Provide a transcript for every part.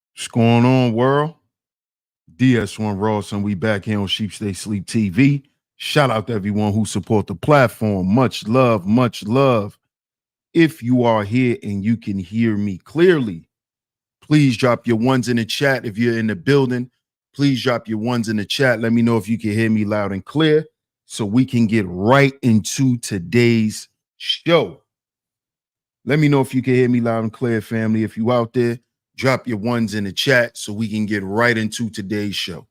What's going on, world? DS1 Ross, and we back here on Sheep Stay Sleep TV. Shout out to everyone who support the platform. Much love, much love. If you are here and you can hear me clearly, please drop your ones in the chat. If you're in the building, please drop your ones in the chat. Let me know if you can hear me loud and clear so we can get right into today's show. Let me know if you can hear me loud and clear, family. If you out there, drop your ones in the chat so we can get right into today's show.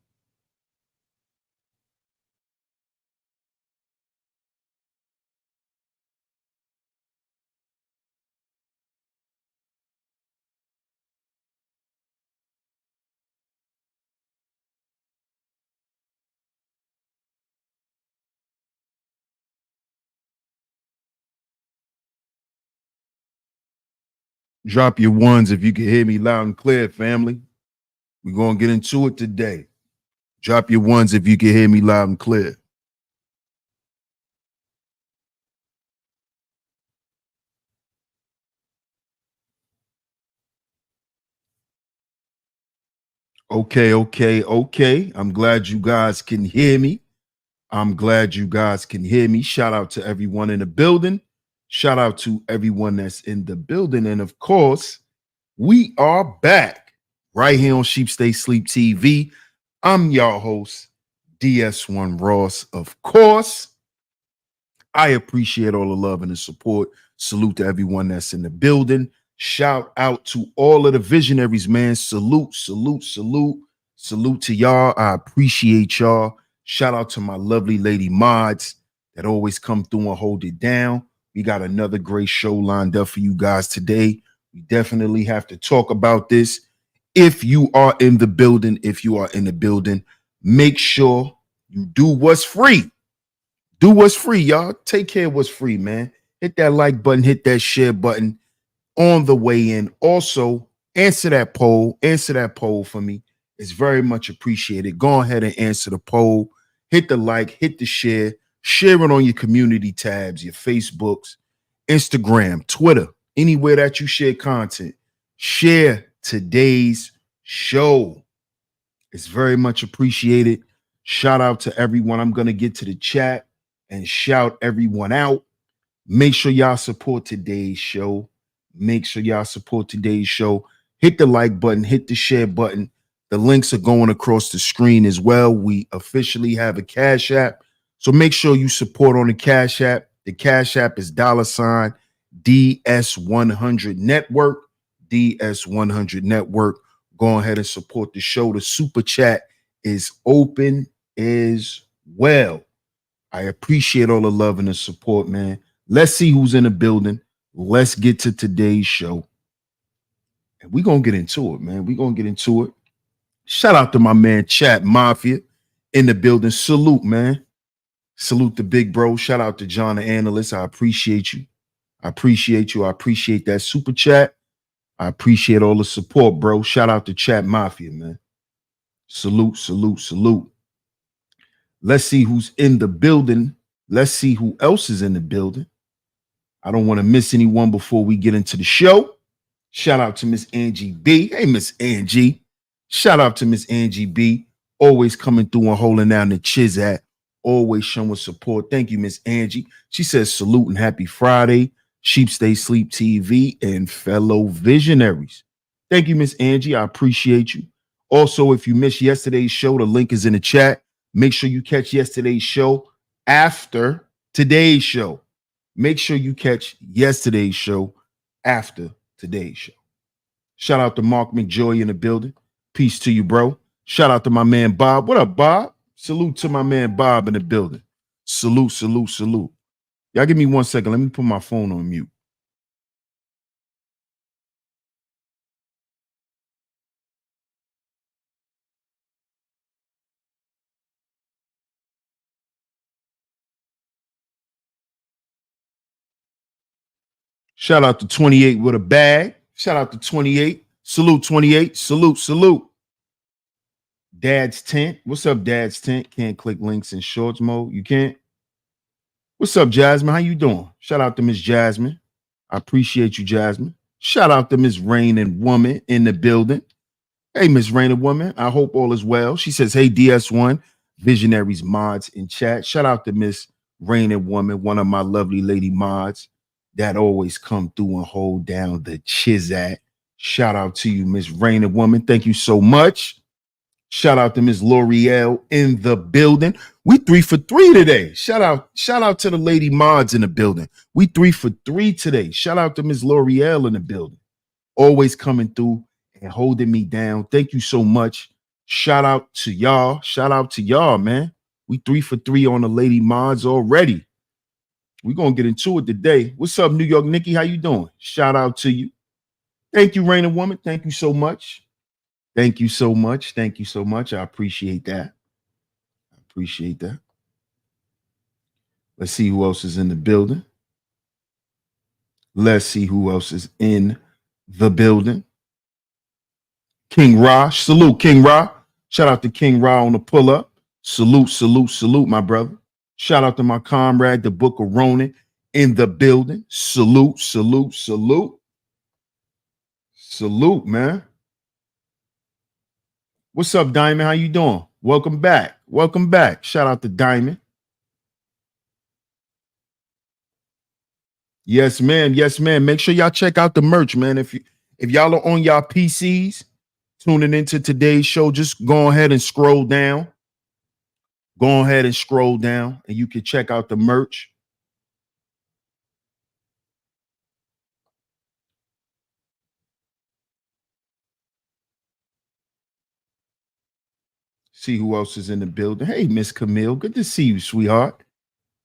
Drop your ones if you can hear me loud and clear, family. We're going to get into it today. Drop your ones if you can hear me loud and clear. Okay. I'm glad you guys can hear me. Shout out to everyone in the building. Shout out to everyone that's in the building. And of course, we are back right here on Sheep Stay Sleep TV. I'm your host, DS1 Ross. Of course, I appreciate all the love and the support. Salute to everyone that's in the building. Shout out to all of the visionaries, man. Salute to y'all. I appreciate y'all. Shout out to my lovely lady mods that always come through and hold it down. We got another great show lined up for you guys today. We definitely have to talk about this. If you are in the building, make sure you do what's free. Do what's free, y'all. Take care of what's free, man. Hit that like button, hit that share button on the way in. Also, answer that poll. Answer that poll for me. It's very much appreciated. Go ahead and answer the poll. Hit the like, hit the share. Share it on your community tabs, your Facebooks, Instagram, Twitter, anywhere that you share content. Share today's show. It's very much appreciated. Shout out to everyone. I'm going to get to the chat and shout everyone out. Make sure y'all support today's show. Make sure y'all support today's show. Hit the like button, hit the share button. The links are going across the screen as well. We officially have a Cash App. So make sure you support on the Cash App. The Cash App is $ DS100 Network. DS100 Network. Go ahead and support the show. The super chat is open as well. I appreciate all the love and the support, man. Let's see who's in the building. Let's get to today's show. And we're going to get into it, man. We're going to get into it. Shout out to my man, Chat Mafia, in the building. Salute, man. Salute the big bro. Shout out to John, the analyst. I appreciate you. I appreciate you. I appreciate that super chat. I appreciate all the support, bro. Shout out to Chat Mafia, man. Salute, salute, salute. Let's see who's in the building. Let's see who else is in the building. I don't want to miss anyone before we get into the show. Shout out to Miss Angie B. Hey, Miss Angie. Shout out to Miss Angie B. Always coming through and holding down the chiz at. Always showing support. Thank you, Miss Angie. She says salute and happy Friday. SHEEPSTAYSLEEPTV and fellow visionaries. Thank you, Miss Angie. I appreciate you. Also, if you missed yesterday's show, the link is in the chat. Make sure you catch yesterday's show after today's show. Make sure you catch yesterday's show after today's show. Shout out to Mark McJoy in the building. Peace to you, bro. Shout out to my man, Bob. What up, Bob? Salute to my man, Bob in the building. Salute, salute, salute. Y'all give me 1 second. Let me put my phone on mute. Shout out to 28 with a bag. Shout out to 28. Salute, 28. Salute, salute. Dad's Tent. What's up, Dad's Tent? Can't click links in shorts mode. You can't? What's up, Jasmine? How you doing? Shout out to Miss Jasmine. I appreciate you, Jasmine. Shout out to Miss Rain and Woman in the building. Hey, Miss Rain and Woman. I hope all is well. She says, hey, DS1, Visionaries mods in chat. Shout out to Miss Rain and Woman, one of my lovely lady mods that always come through and hold down the chizat. Shout out to you, Miss Rain and Woman. Thank you so much. Shout out to Miss L'Oreal in the building. We 3 for 3 today. Shout out to the lady mods in the building. We 3 for 3 today. Shout out to Miss L'Oreal in the building. Always coming through and holding me down. Thank you so much. Shout out to y'all. Shout out to y'all, man. We 3 for 3 on the lady mods already. We're going to get into it today. What's up, New York Nikki? How you doing? Shout out to you. Thank you, Rain and Woman. Thank you so much. Thank you so much. Thank you so much. I appreciate that. I appreciate that. Let's see who else is in the building. Let's see who else is in the building. King Ra. Salute, King Ra. Shout out to King Ra on the pull-up. Salute, salute, salute, my brother. Shout out to my comrade, the Book of Ronan, in the building. Salute, salute, salute. Salute, man. What's up, Diamond? How you doing? Welcome back. Welcome back. Shout out to Diamond. Yes, man. Yes, man. Make sure y'all check out the merch, man. If y'all are on y'all PCs tuning into today's show, just go ahead and scroll down. Go ahead and scroll down and you can check out the merch. See who else is in the building. Hey, Miss Camille. Good to see you, sweetheart.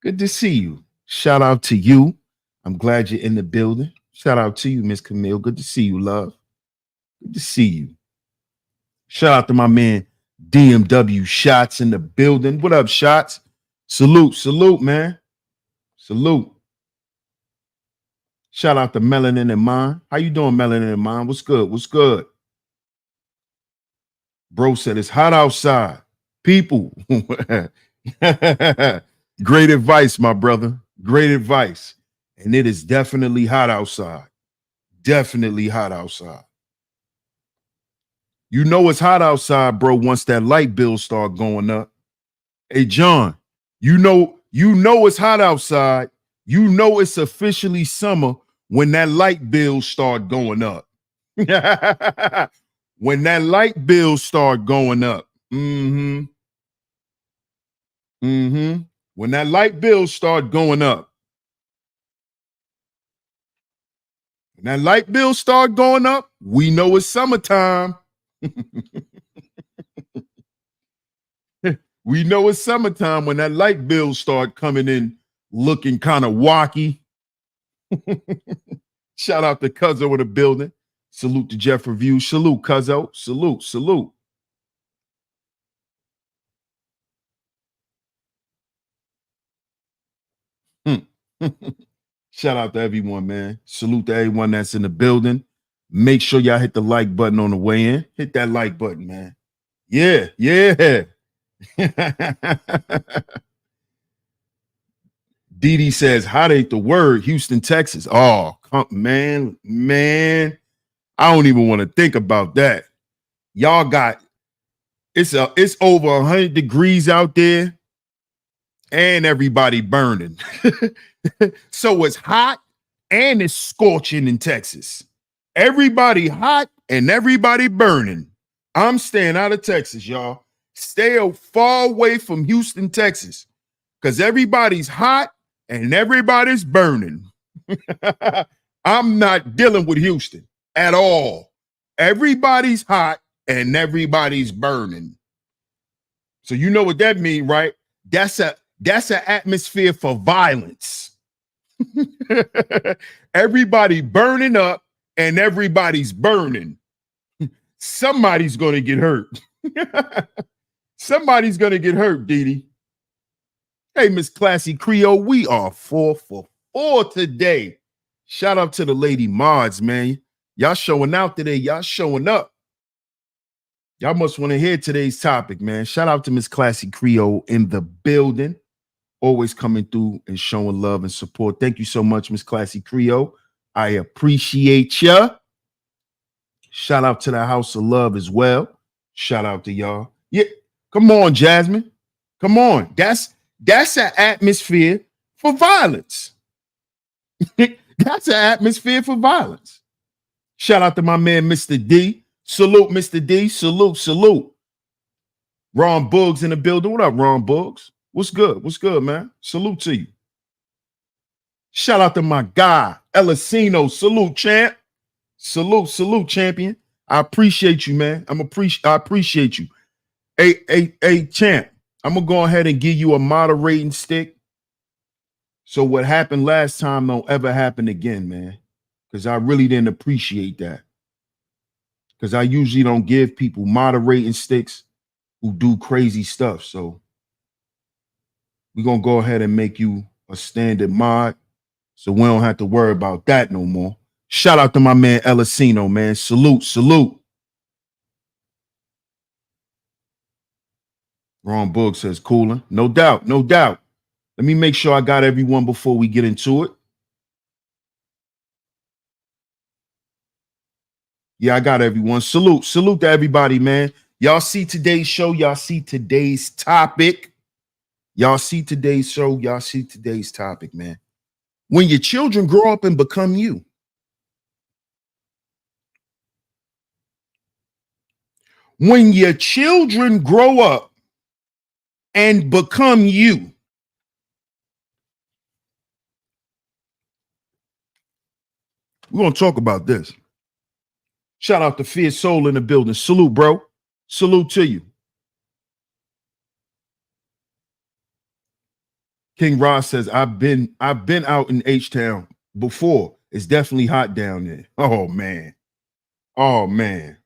Good to see you. Shout out to you. I'm glad you're in the building. Shout out to you, Miss Camille. Good to see you, love. Good to see you. Shout out to my man, DMW Shots in the building. What up, Shots? Salute, salute, man. Salute. Shout out to Melanin and Mine. How you doing, Melanin and Mine? What's good? What's good? Bro said it's hot outside. People. Great advice, my brother. Great advice. And it is definitely hot outside. Definitely hot outside. You know it's hot outside, bro, once that light bill start going up. Hey, John, you know it's hot outside. You know it's officially summer when that light bill start going up. When that light bill start going up. Mm-hmm. Mm-hmm. When that light bill start going up. When that light bill start going up, we know it's summertime. We know it's summertime when that light bill start coming in looking kind of wacky. Shout out to Cuzzo in the building. Salute to Jeff Review. Salute, Cuzzo. Salute, salute. Shout out to everyone, man. Salute to everyone that's in the building. Make sure y'all hit the like button on the way in. Hit that like button, man. Yeah, yeah. Dee says, hot ain't the word, Houston, Texas. Oh, man. I don't even want to think about that. Y'all got, it's over 100 degrees out there and everybody burning. So it's hot and it's scorching in Texas. Everybody hot and everybody burning. I'm staying out of Texas, y'all. Stay far away from Houston, Texas, because everybody's hot and everybody's burning. I'm not dealing with Houston at all. Everybody's hot and everybody's burning. So you know what that means, right? That's an atmosphere for violence. Everybody burning up and everybody's burning. Somebody's going to get hurt. Somebody's going to get hurt, Dee. Hey, Miss Classy Creole, we are 4 for 4 today. Shout out to the lady mods, man. Y'all showing out today. Y'all showing up. Y'all must want to hear today's topic, man. Shout out to Miss Classy Creole in the building. Always coming through and showing love and support. Thank you so much, Miss Classy Creole. I appreciate ya. Shout out to the House of Love as well. Shout out to y'all. Yeah, come on, Jasmine. Come on. That's an atmosphere for violence. That's an atmosphere for violence. Shout out to my man, Mr. D. Salute, Mr. D. Salute, salute. Ron Buggs in the building. What up, Ron Buggs? What's good? What's good, man? Salute to you. Shout out to my guy, Elisino. Salute, champ. Salute, salute, champion. I appreciate you, man. I appreciate you. Hey, champ. I'm gonna go ahead and give you a moderating stick. So what happened last time don't ever happen again, man. Because I really didn't appreciate that. Because I usually don't give people moderating sticks who do crazy stuff. So we're gonna go ahead and make you a standard mod. So we don't have to worry about that no more. Shout out to my man Elisino, man. Salute, salute. Ron Book says cooling. No doubt, no doubt. Let me make sure I got everyone before we get into it. Yeah, I got everyone. Salute, salute to everybody, man. Y'all see today's show. Y'all see today's topic. Y'all see today's show. Y'all see today's topic, man. When your children grow up and become you. When your children grow up and become you. We're going to talk about this. Shout out to Fierce Soul in the building. Salute, bro. Salute to you. King Ross says, I've been out in H-Town before. It's definitely hot down there. Oh, man. Oh, man.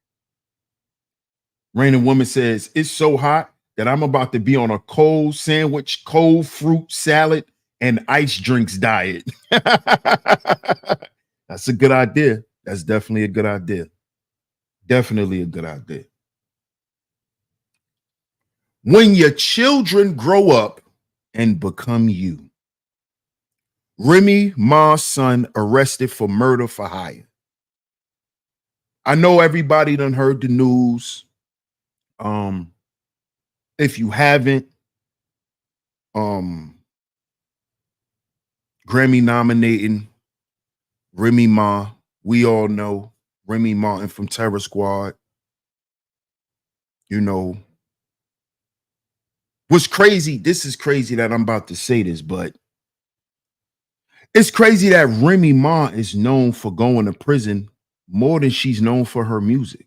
Raining Woman says, it's so hot that I'm about to be on a cold sandwich, cold fruit salad, and ice drinks diet. That's a good idea. That's definitely a good idea. Definitely a good idea. When your children grow up and become you. Remy Ma's son arrested for murder for hire. I know everybody done heard the news. If you haven't, Grammy nominating Remy Ma. We all know Remy Martin from Terror Squad. You know, what's crazy, this is crazy that I'm about to say this, but it's crazy that Remy Ma is known for going to prison more than she's known for her music.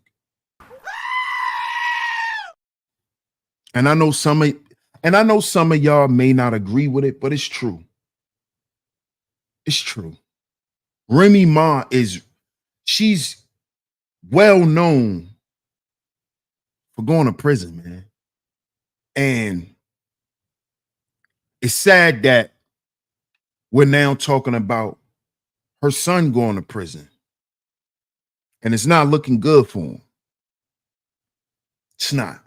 And I know some of y'all may not agree with it, but it's true. It's true. Remy Ma she's well known for going to prison, man. And it's sad that we're now talking about her son going to prison. And it's not looking good for him. It's not.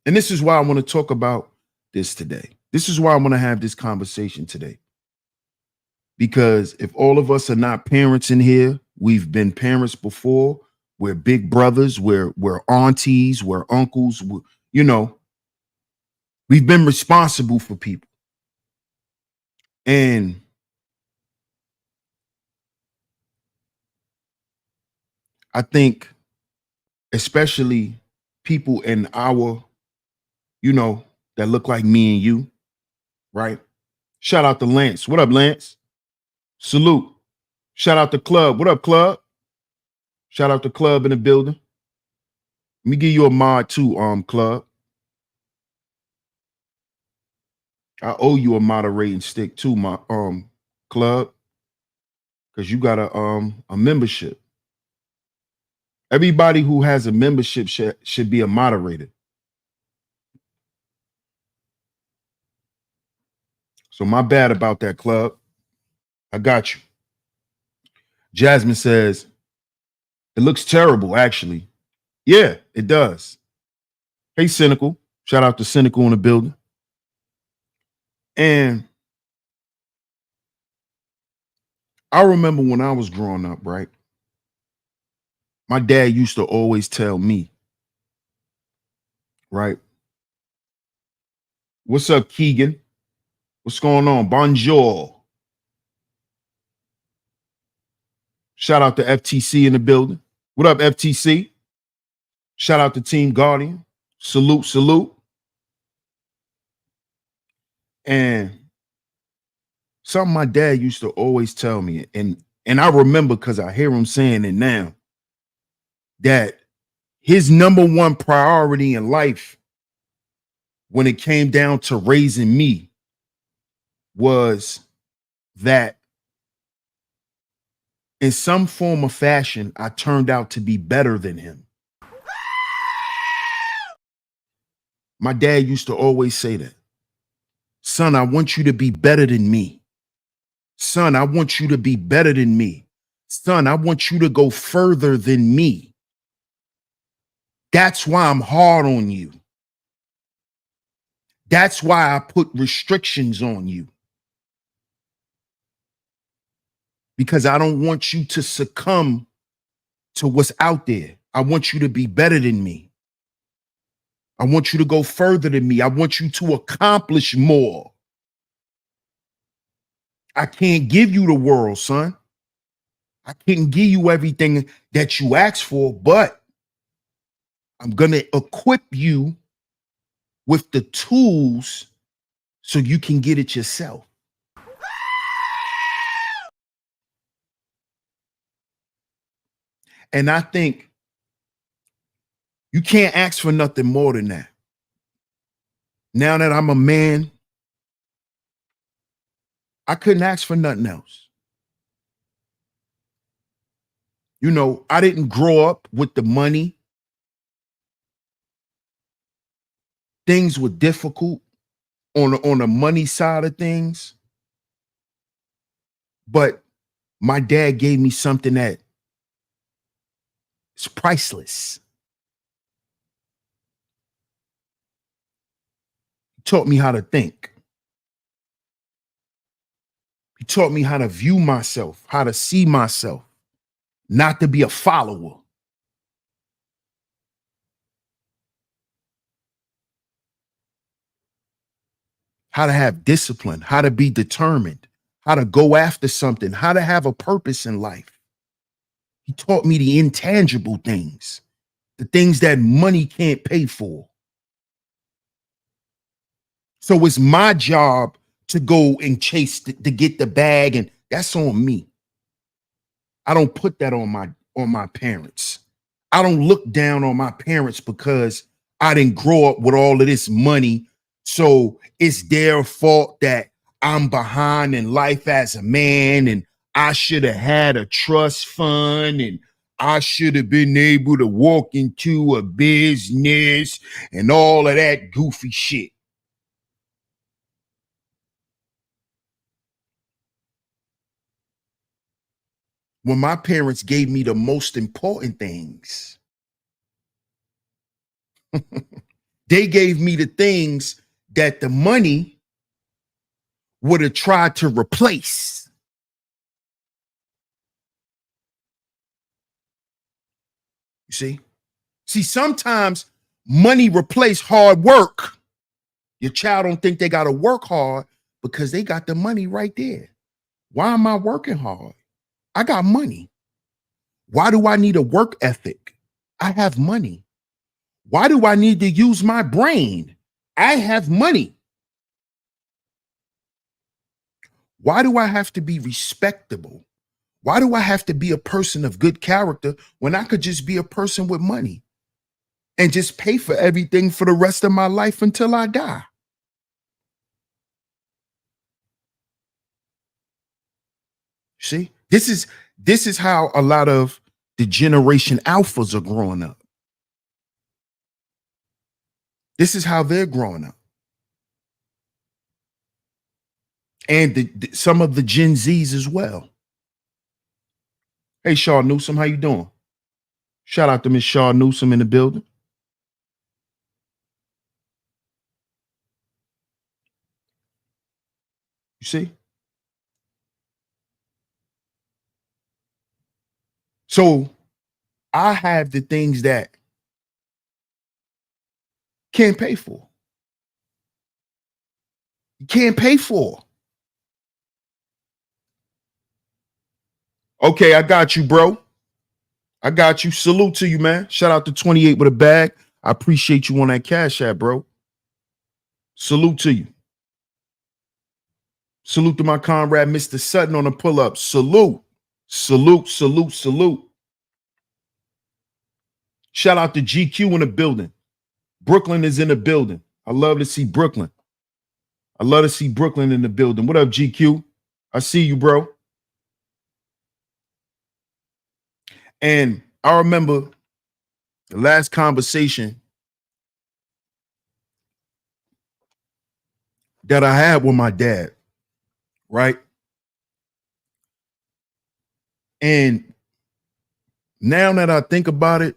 And this is why I want to talk about this today. This is why I want to have this conversation today. Because if all of us are not parents in here, we've been parents before. We're big brothers, we're aunties, we're uncles, we've been responsible for people. And I think especially people in our, that look like me and you, right? Shout out to Lance. What up, Lance? Salute. Shout out to Club. What up, Club? Shout out to Club in the building. Let me give you a mod too, Club. I owe you a moderating stick too, my Club, because you got a membership. Everybody who has a membership should be a moderator. So my bad about that, Club. I got you. Jasmine says, it looks terrible, actually. Yeah, it does. Hey, Cynical. Shout out to Cynical in the building. And I remember when I was growing up, right? My dad used to always tell me, right? What's up, Keegan? What's going on? Bonjour. Shout out to FTC in the building. What up, FTC? Shout out to Team Guardian. Salute, salute. And something my dad used to always tell me, and I remember because I hear him saying it now, that his number one priority in life when it came down to raising me was that in some form or fashion, I turned out to be better than him. My dad used to always say that. Son, I want you to be better than me. Son, I want you to be better than me. Son, I want you to go further than me. That's why I'm hard on you. That's why I put restrictions on you. Because I don't want you to succumb to what's out there. I want you to be better than me. I want you to go further than me. I want you to accomplish more. I can't give you the world, son. I can't give you everything that you asked for, but I'm going to equip you with the tools so you can get it yourself. And I think you can't ask for nothing more than that. Now that I'm a man, I couldn't ask for nothing else. You know, I didn't grow up with the money. Things were difficult on the money side of things. But my dad gave me something that is priceless. He taught me how to think. He taught me how to view myself, how to see myself, not to be a follower. how to have discipline, how to be determined, how to go after something, how to have a purpose in life. He taught me the intangible things, the things that money can't pay for. So it's my job to go and chase to get the bag, and that's on me. I don't put that on my parents. I don't look down on my parents because I didn't grow up with all of this money. So it's their fault that I'm behind in life as a man, and I should have had a trust fund, and I should have been able to walk into a business and all of that goofy shit. When my parents gave me the most important things, they gave me the things that the money would have tried to replace. You see, sometimes money replace hard work. Your child don't think they got to work hard because they got the money right there. Why am I working hard? I got money. Why do I need a work ethic? I have money. Why do I need to use my brain? I have money. Why do I have to be respectable? Why do I have to be a person of good character when I could just be a person with money and just pay for everything for the rest of my life until I die? See, this is how a lot of the generation alphas are growing up. This is how they're growing up. And some of the Gen Zs as well. Hey, Shaw Newsom, how you doing? Shout out to Miss Shaw Newsom in the building. You see? So I have the things that can't pay for. You can't pay for. Okay, I got you, bro. I got you. Salute to you, man. Shout out to 28 with a bag. I appreciate you on that Cashapp, bro. Salute to you. Salute to my comrade, Mr. Sutton, on the pull-up. Salute. Salute, salute, salute. Shout out to GQ in the building. Brooklyn is in the building. I love to see Brooklyn. I love to see Brooklyn in the building. What up, GQ? I see you, bro. And I remember the last conversation that I had with my dad, right? And now that I think about it,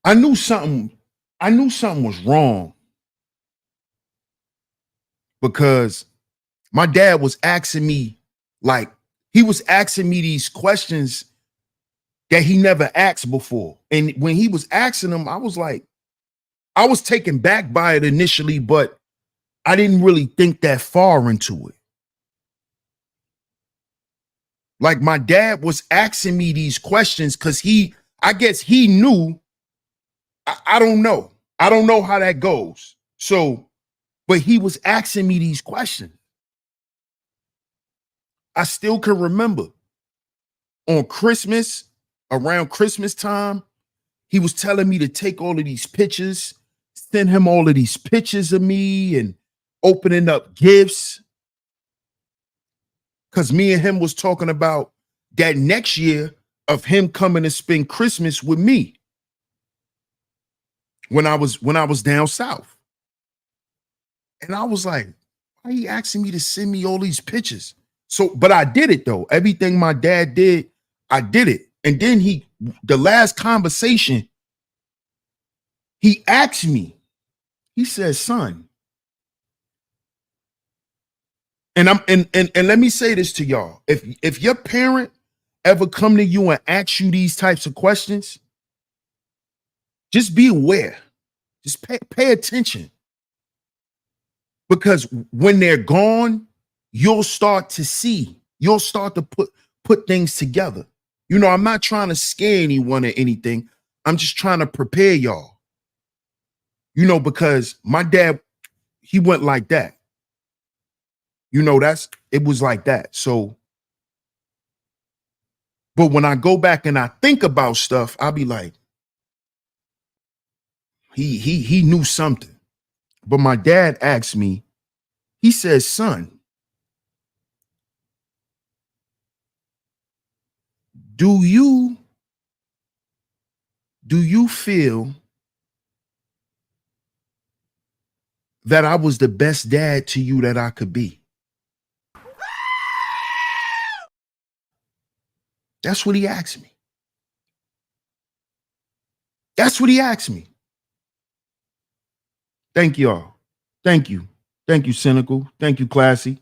I knew something was wrong, because my dad was asking me, like, he was asking me these questions that he never asked before. And when he was asking them, I was like, I was taken back by it initially, but I didn't really think that far into it. Like, my dad was asking me these questions because I guess he knew. I don't know. I don't know how that goes. So, but he was asking me these questions. I still can remember on Christmas, around Christmas time, he was telling me to take all of these pictures, send him all of these pictures of me and opening up gifts. Because me and him was talking about that next year of him coming to spend Christmas with me when I was down south. And I was like, why are you asking me to send me all these pictures? So, but I did it though. Everything my dad did, I did it. And then the last conversation, he asked me, he said, son, and let me say this to y'all. If your parent ever come to you and ask you these types of questions, just be aware. Just pay attention. Because when they're gone, you'll start to see, you'll start to put things together. You know, I'm not trying to scare anyone or anything. I'm just trying to prepare y'all. You know, because my dad, he went like that. You know, it was like that. So, but when I go back and I think about stuff, I'll be like, he knew something. But my dad asked me, he says, son, do you feel that I was the best dad to you that I could be? That's what he asked me. That's what he asked me. Thank y'all. Thank you. Thank you, Cynical. Thank you, Classy.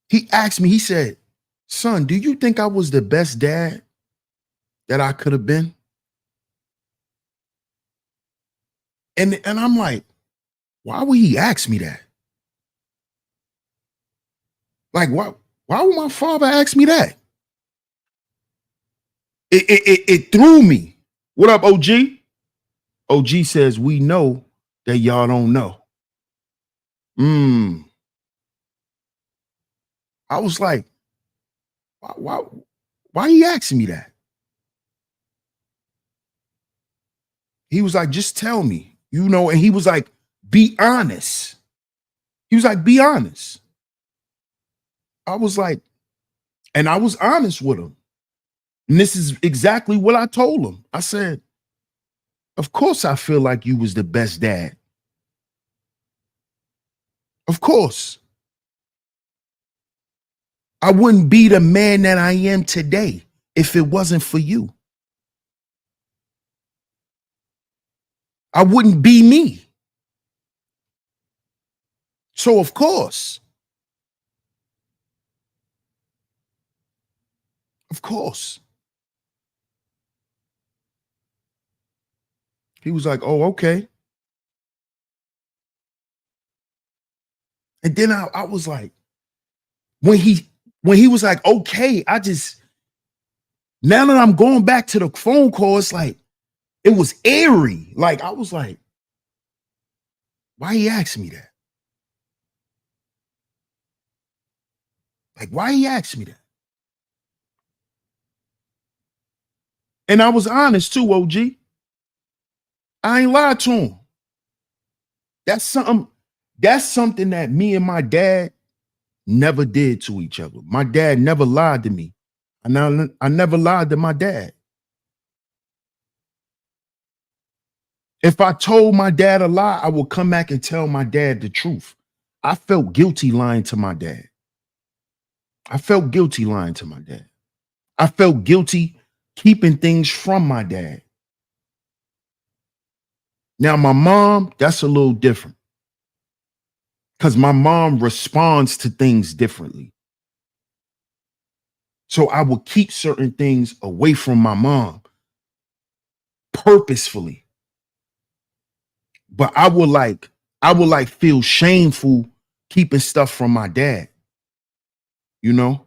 He asked me, he said, son, do you think I was the best dad that I could have been? And I'm like, why would he ask me that? Like, why would my father ask me that? It threw me. What up, OG? OG says, we know that y'all don't know. I was like, why he asking me that? He was like, just tell me, you know, and he was like, be honest. He was like, be honest. I was like, and I was honest with him. And this is exactly what I told him. I said, of course I feel like you was the best dad. Of course. I wouldn't be the man that I am today if it wasn't for you. I wouldn't be me. So of course. Of course. He was like, oh, okay. And then I was like, when he was like, okay, now that I'm going back to the phone call, it's like, it was eerie. Like, I was like, why he asked me that? Like, why he asked me that? And I was honest too, OG. I ain't lied to him. That's something that me and my dad never did to each other. My dad never lied to me. I never lied to my dad. If I told my dad a lie, I would come back and tell my dad the truth. I felt guilty lying to my dad. I felt guilty lying to my dad. I felt guilty keeping things from my dad. Now, my mom, that's a little different because my mom responds to things differently. So I would keep certain things away from my mom purposefully. But I would like feel shameful keeping stuff from my dad. You know?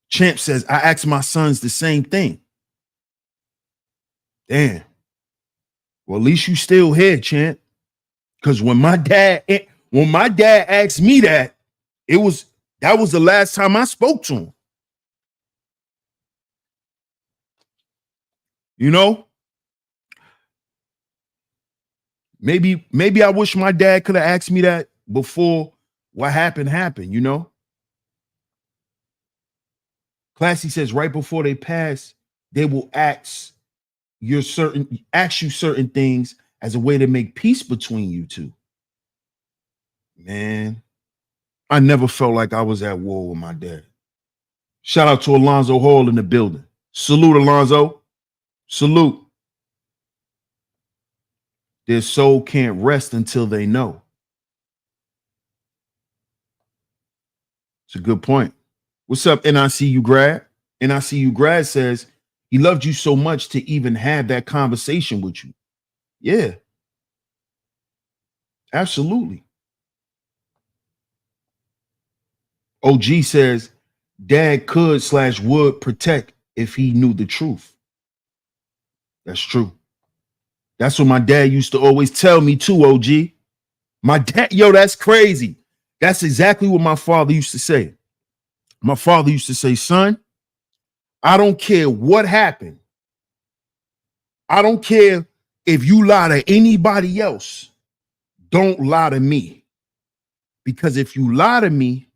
Champ says, I ask my sons the same thing. Damn. Well, at least you still here, Champ. Because when my dad asked me that, that was the last time I spoke to him. You know? Maybe I wish my dad could have asked me that before what happened, you know? Classy says right before they pass, they will ask you certain things as a way to make peace between you two. Man, I never felt like I was at war with my dad. Shout out to Alonzo Hall in the building. Salute, Alonzo. Salute. Their soul can't rest until they know. It's a good point. What's up, NICU grad? NICU grad says he loved you so much to even have that conversation with you. Yeah. Absolutely. OG says dad could / would protect if he knew the truth. That's true. That's what my dad used to always tell me too, OG. My dad, yo, that's crazy. That's exactly what my father used to say. My father used to say, son, I don't care what happened. I don't care if you lie to anybody else. Don't lie to me. Because if you lie to me,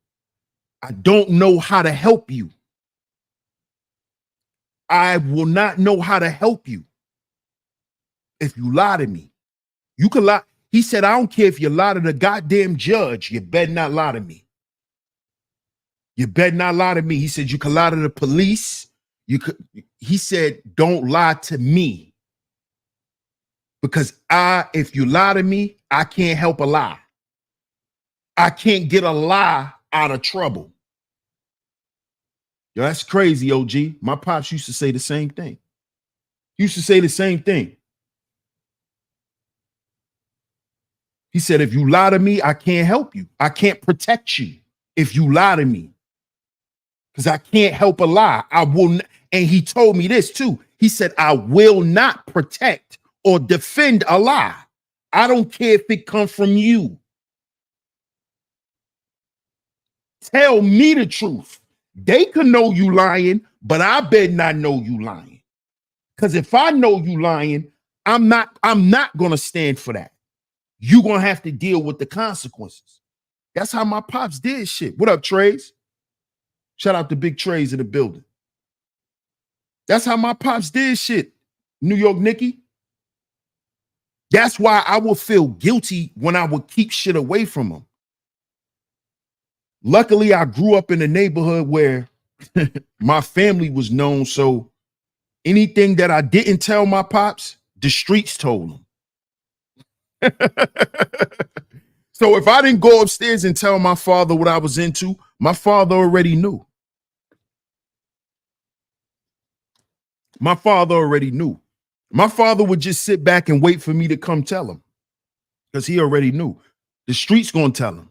I don't know how to help you. I will not know how to help you if you lie to me. You can lie. He said, I don't care if you lie to the goddamn judge. You better not lie to me. You better not lie to me. He said, you can lie to the police. You could. He said, don't lie to me. Because if you lie to me, I can't help a lie. I can't get a lie out of trouble. Yo, that's crazy, OG. My pops used to say the same thing. Used to say the same thing. He said, if you lie to me, I can't help you. I can't protect you if you lie to me. Because I can't help a lie. I will and he told me this too. He said, I will not protect or defend a lie. I don't care if it comes from you. Tell me the truth. They could know you lying, but I better not know you lying. Because if I know you lying, I'm not gonna stand for that. You're gonna have to deal with the consequences. That's how my pops did shit. What up, Trays? Shout out to Big Trays in the building. That's how my pops did shit. New York Nikki. That's why I would feel guilty when I would keep shit away from him. Luckily, I grew up in a neighborhood where my family was known. So anything that I didn't tell my pops, the streets told them. So if I didn't go upstairs and tell my father what I was into, my father already knew. My father already knew. My father would just sit back and wait for me to come tell him because he already knew. The street's going to tell him.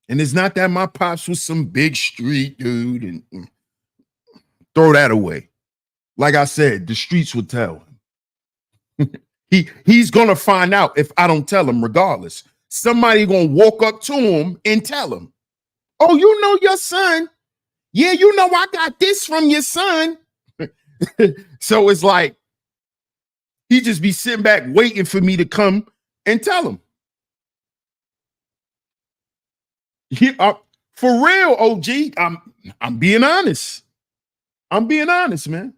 And it's not that my pops was some big street dude and throw that away. Like I said, the streets would tell him. He's going to find out if I don't tell him regardless. Somebody going to walk up to him and tell him, oh, you know your son. Yeah, you know I got this from your son. So it's like he just be sitting back waiting for me to come and tell him. For real, OG, I'm being honest. I'm being honest, man.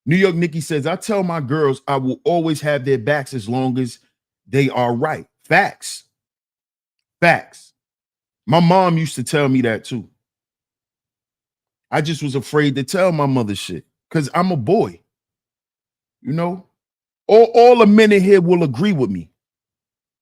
New York Nikki says, I tell my girls I will always have their backs as long as they are right. Facts. Facts. My mom used to tell me that too. I just was afraid to tell my mother shit because I'm a boy. You know, all the men in here will agree with me.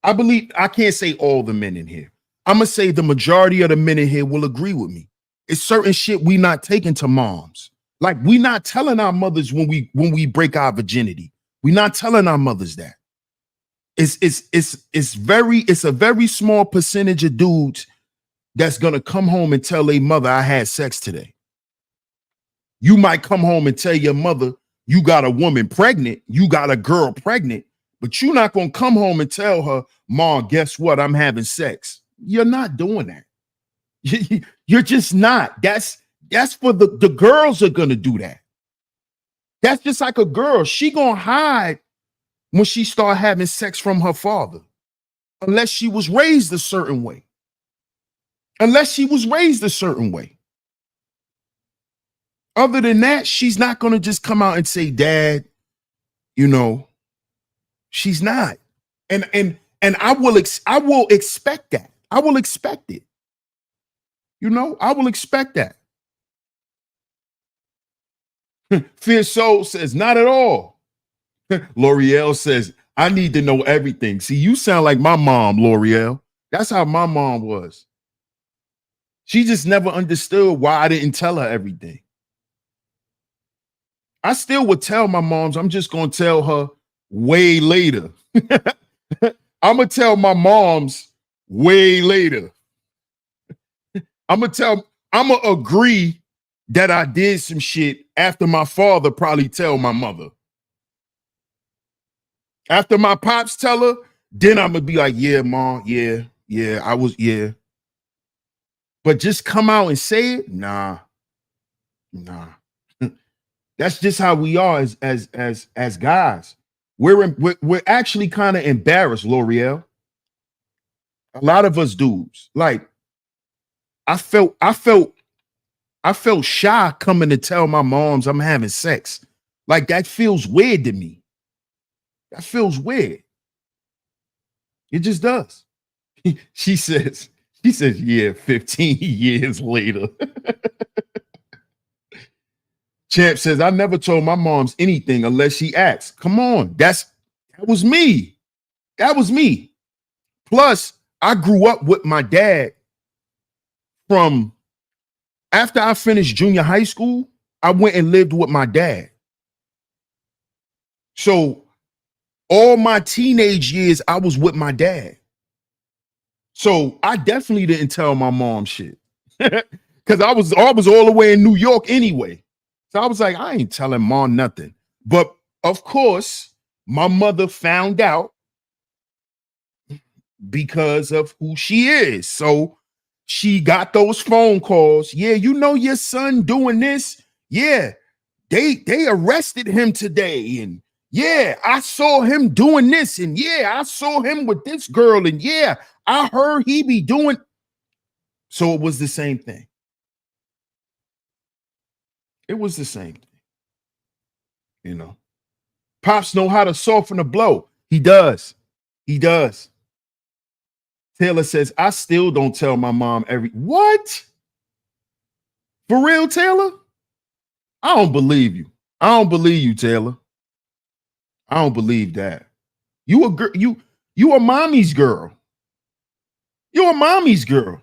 I believe, I can't say all the men in here. I'm going to say the majority of the men in here will agree with me. It's certain shit we not taking to moms. Like we not telling our mothers when we break our virginity. We not telling our mothers that. It's a very small percentage of dudes that's gonna come home and tell their mother I had sex today. You might come home and tell your mother you got a woman pregnant, you got a girl pregnant, but you're not gonna come home and tell her, Mom, guess what? I'm having sex. You're not doing that. You're just not. That's for the girls are gonna do that. That's just like a girl. She gonna hide when she start having sex from her father, unless she was raised a certain way. Unless she was raised a certain way. Other than that, she's not gonna just come out and say, Dad, you know, she's not. And I will expect that. I will expect it. You know, I will expect that. Fierce Soul says, not at all. L'Oreal says, I need to know everything. See, you sound like my mom, L'Oreal. That's how my mom was. She just never understood why I didn't tell her everything. I still would tell my moms, I'm just going to tell her way later. I'm gonna tell my moms way later. I'm gonna agree that I did some shit after my father probably tell my mother. After my pops tell her, then I'm gonna be like, yeah, mom, yeah, I was, yeah. But just come out and say it, nah. That's just how we are as guys. We're actually kind of embarrassed, L'Oreal. A lot of us dudes. Like, I felt shy coming to tell my moms I'm having sex. Like, that feels weird to me. That feels weird. It just does. She says, yeah, 15 years later. Champ says, I never told my moms anything unless she asked. Come on. That was me. That was me. Plus, I grew up with my dad from after I finished junior high school. I went and lived with my dad. So all my teenage years, I was with my dad. So I definitely didn't tell my mom shit. Because I was all the way in New York anyway. So I was like, I ain't telling mom nothing. But of course, my mother found out because of who she is. So she got those phone calls. Yeah, you know your son doing this. Yeah, they arrested him today. And yeah, I saw him doing this. And yeah, I saw him with this girl. And yeah, I heard he be doing. So it was the same thing. It was the same thing. You know, Pops know how to soften the blow. He does. He does. Taylor says, I still don't tell my mom what? For real, Taylor? I don't believe you. I don't believe you, Taylor. I don't believe that. You a girl, you a mommy's girl. You're a mommy's girl.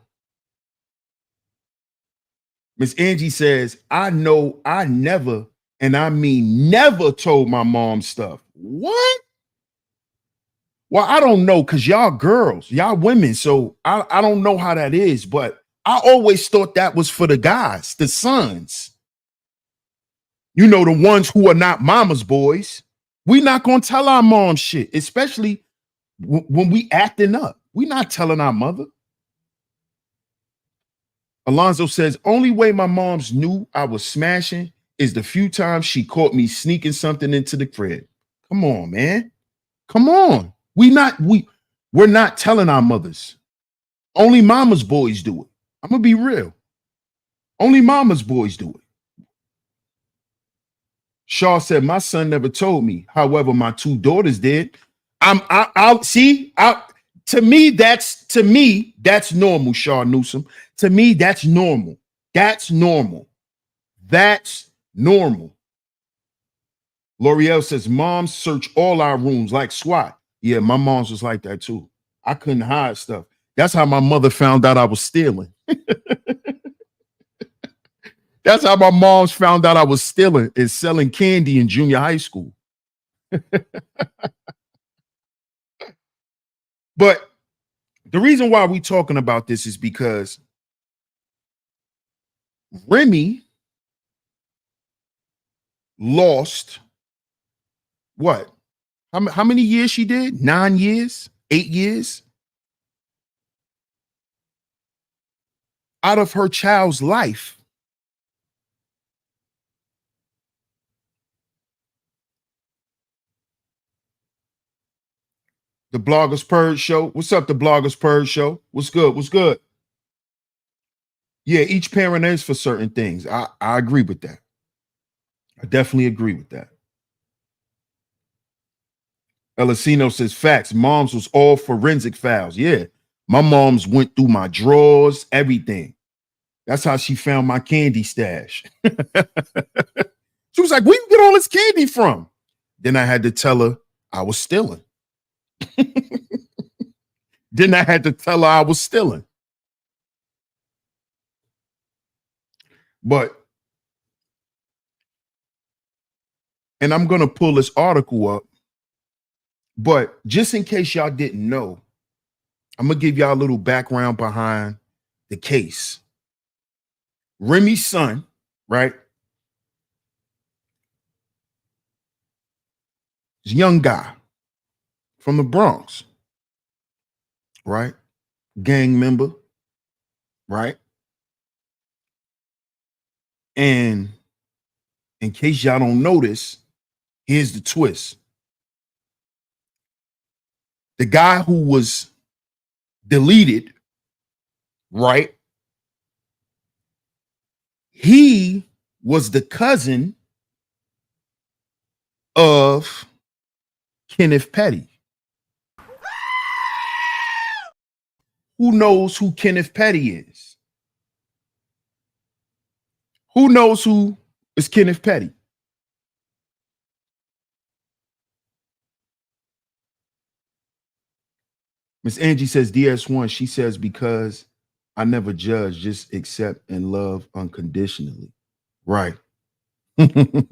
Miss Angie says, I know I never, and I mean never told my mom stuff. What? Well, I don't know, because y'all girls, y'all women, so I don't know how that is, but I always thought that was for the guys, the sons. You know, the ones who are not mama's boys. We not going to tell our mom shit, especially when we acting up. We not telling our mother. Alonzo says, only way my moms knew I was smashing is the few times she caught me sneaking something into the crib. Come on, man. Come on. We're not telling our mothers. Only mama's boys do it. I'm going to be real. Only mama's boys do it. Shaw said, my son never told me. However, my two daughters did. I'll see. To me, that's normal, Shaw Newsom. To me, that's normal. That's normal. That's normal. L'Oreal says, moms search all our rooms like SWAT. Yeah, my mom's was like that too. I couldn't hide stuff. That's how my mother found out I was stealing. That's how my mom's found out I was stealing and selling candy in junior high school. But the reason why we're talking about this is because Remy lost what? How many years she did? 9 years? 8 years? Out of her child's life. The Bloggers Purge Show. What's up, the Bloggers Purge Show? What's good? What's good? Yeah, each parent is for certain things. I agree with that. I definitely agree with that. Elisino says, facts. Mom's was all forensic files. Yeah, my mom's went through my drawers, everything. That's how she found my candy stash. She was like, where you get all this candy from? Then I had to tell her I was stealing. Then I had to tell her I was stealing. But, and I'm going to pull this article up But just in case y'all didn't know, I'm gonna give y'all a little background behind the case. Remy's son, right? He's a young guy from the Bronx, right? Gang member, right? And in case y'all don't notice, here's the twist. The guy who was deleted, right? He was the cousin of Kenneth Petty. Who knows who Kenneth Petty is? Who knows who is Kenneth Petty? Miss Angie says DS1. She says, because I never judge, just accept and love unconditionally. Right. There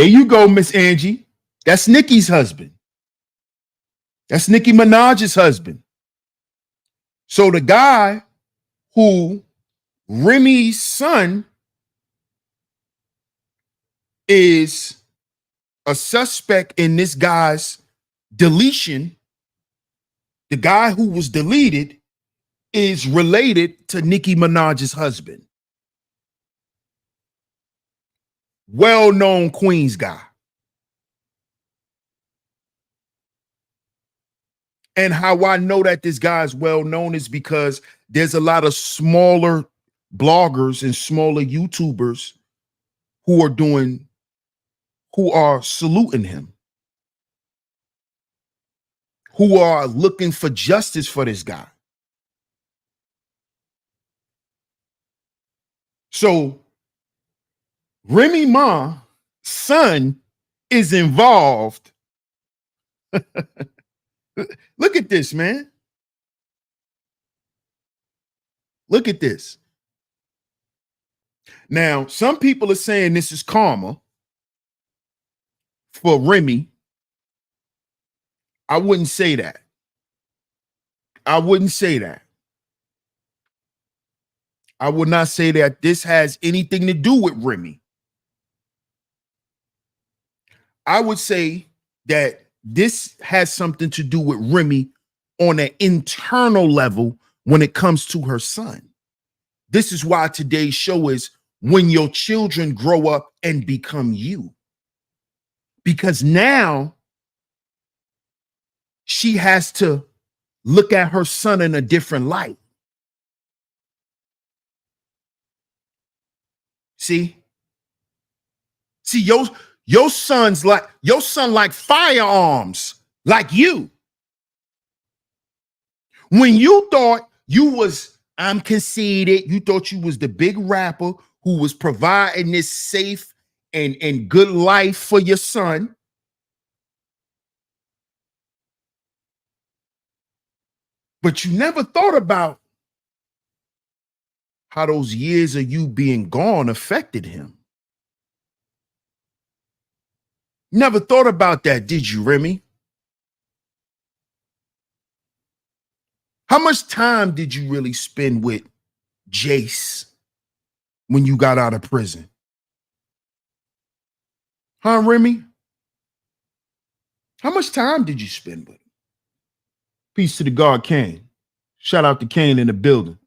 you go, Miss Angie. That's Nicki's husband. That's Nicki Minaj's husband. So the guy who Remy's son is a suspect in this guy's deletion, the guy who was deleted is related to Nicki Minaj's husband. Well-known Queens guy. And how I know that this guy is well-known is because there's a lot of smaller bloggers and smaller YouTubers who are saluting him, who are looking for justice for this guy. So Remy Ma's son is involved. Look at this, man. Look at this. Now, some people are saying this is karma for Remy. I wouldn't say that. I wouldn't say that. I would not say that this has anything to do with Remy. I would say that this has something to do with Remy on an internal level when it comes to her son. This is why today's show is when your children grow up and become you. Because now she has to look at her son in a different light. See, your son like firearms, like you. When you thought I'm conceited, you thought you was the big rapper who was providing this safe and good life for your son. But you never thought about how those years of you being gone affected him. Never thought about that, did you, Remy? How much time did you really spend with Jace when you got out of prison? Huh, Remy? How much time did you spend with him? Peace to the God Kane. Shout out to Kane in the building.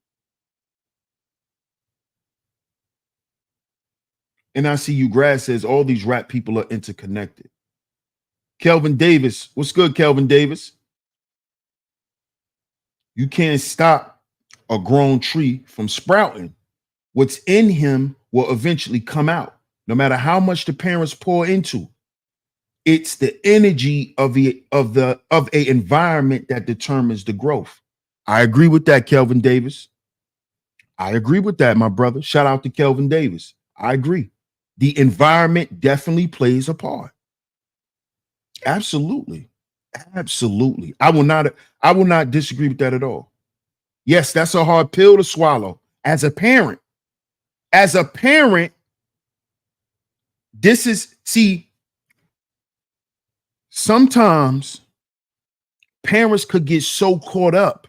And I see you, Grass says all these rap people are interconnected. Kelvin Davis, what's good, Kelvin Davis? You can't stop a grown tree from sprouting. What's in him will eventually come out, no matter how much the parents pour into. It's the energy of a environment that determines the growth. I agree with that, Kelvin Davis. I agree with that, my brother. Shout out to Kelvin Davis. I agree. The environment definitely plays a part. Absolutely. Absolutely. I will not disagree with that at all. Yes, that's a hard pill to swallow as a parent. As a parent, Sometimes parents could get so caught up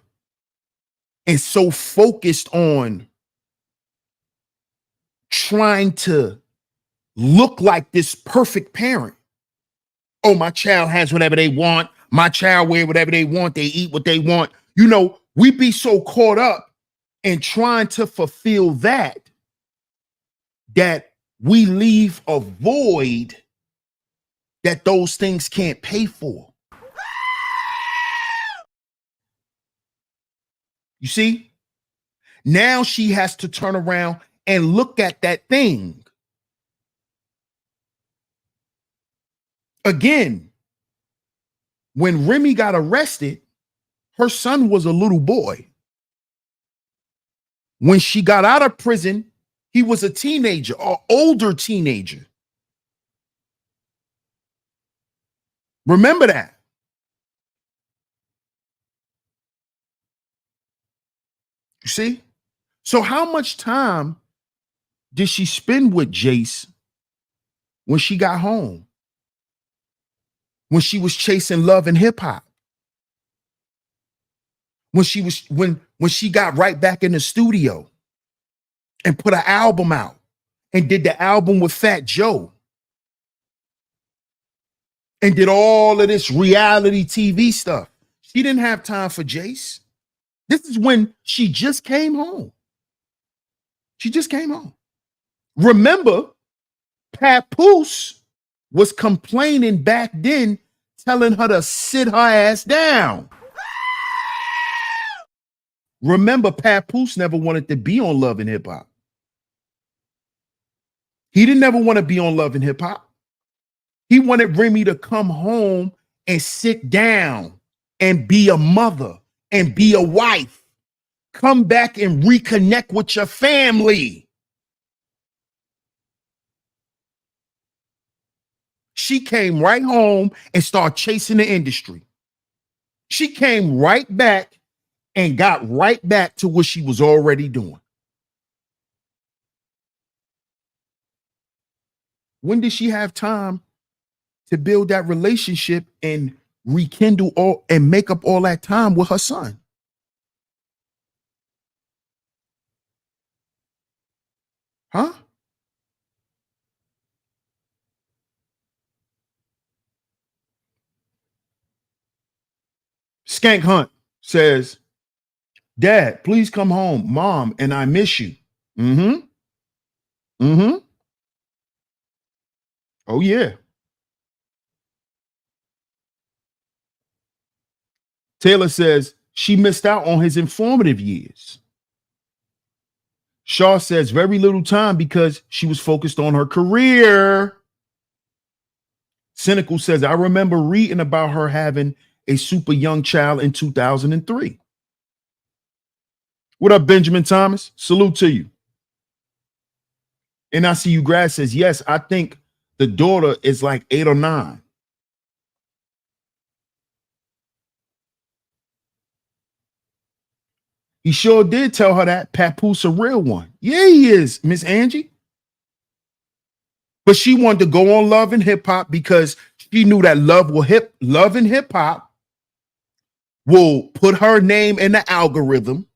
and so focused on trying to look like this perfect parent. Oh, my child has whatever they want. My child wear whatever they want. They eat what they want. You know, we be so caught up in trying to fulfill that we leave a void that those things can't pay for. You see? Now she has to turn around and look at that thing. Again, when Remy got arrested, her son was a little boy. When she got out of prison, he was a teenager, an older teenager. Remember that. You see? So how much time did she spend with Jace when she got home? When she was chasing love and hip hop? When she got right back in the studio and put an album out and did the album with Fat Joe and did all of this reality TV stuff. She didn't have time for Jace. This is when she just came home. She just came home. Remember, Papoose was complaining back then, telling her to sit her ass down. Remember, Papoose never wanted to be on Love and Hip Hop. He didn't ever want to be on Love and Hip Hop. He wanted Remy to come home and sit down and be a mother and be a wife. Come back and reconnect with your family. She came right home and started chasing the industry. She came right back and got right back to what she was already doing. When did she have time to build that relationship and rekindle all and make up all that time with her son? Huh? Skank Hunt says, Dad, please come home. Mom, and I miss you. Mm-hmm. Mm-hmm. Oh, yeah. Taylor says she missed out on his informative years. Shaw says very little time because she was focused on her career. Cynical says, I remember reading about her having a super young child in 2003. What up, Benjamin Thomas? Salute to you. And I see you Grad says, yes, I think the daughter is like 8 or 9. He sure did tell her that Papoose a real one. Yeah, he is, Miss Angie. But she wanted to go on Love and Hip Hop because she knew that Love and Hip Hop will put her name in the algorithm.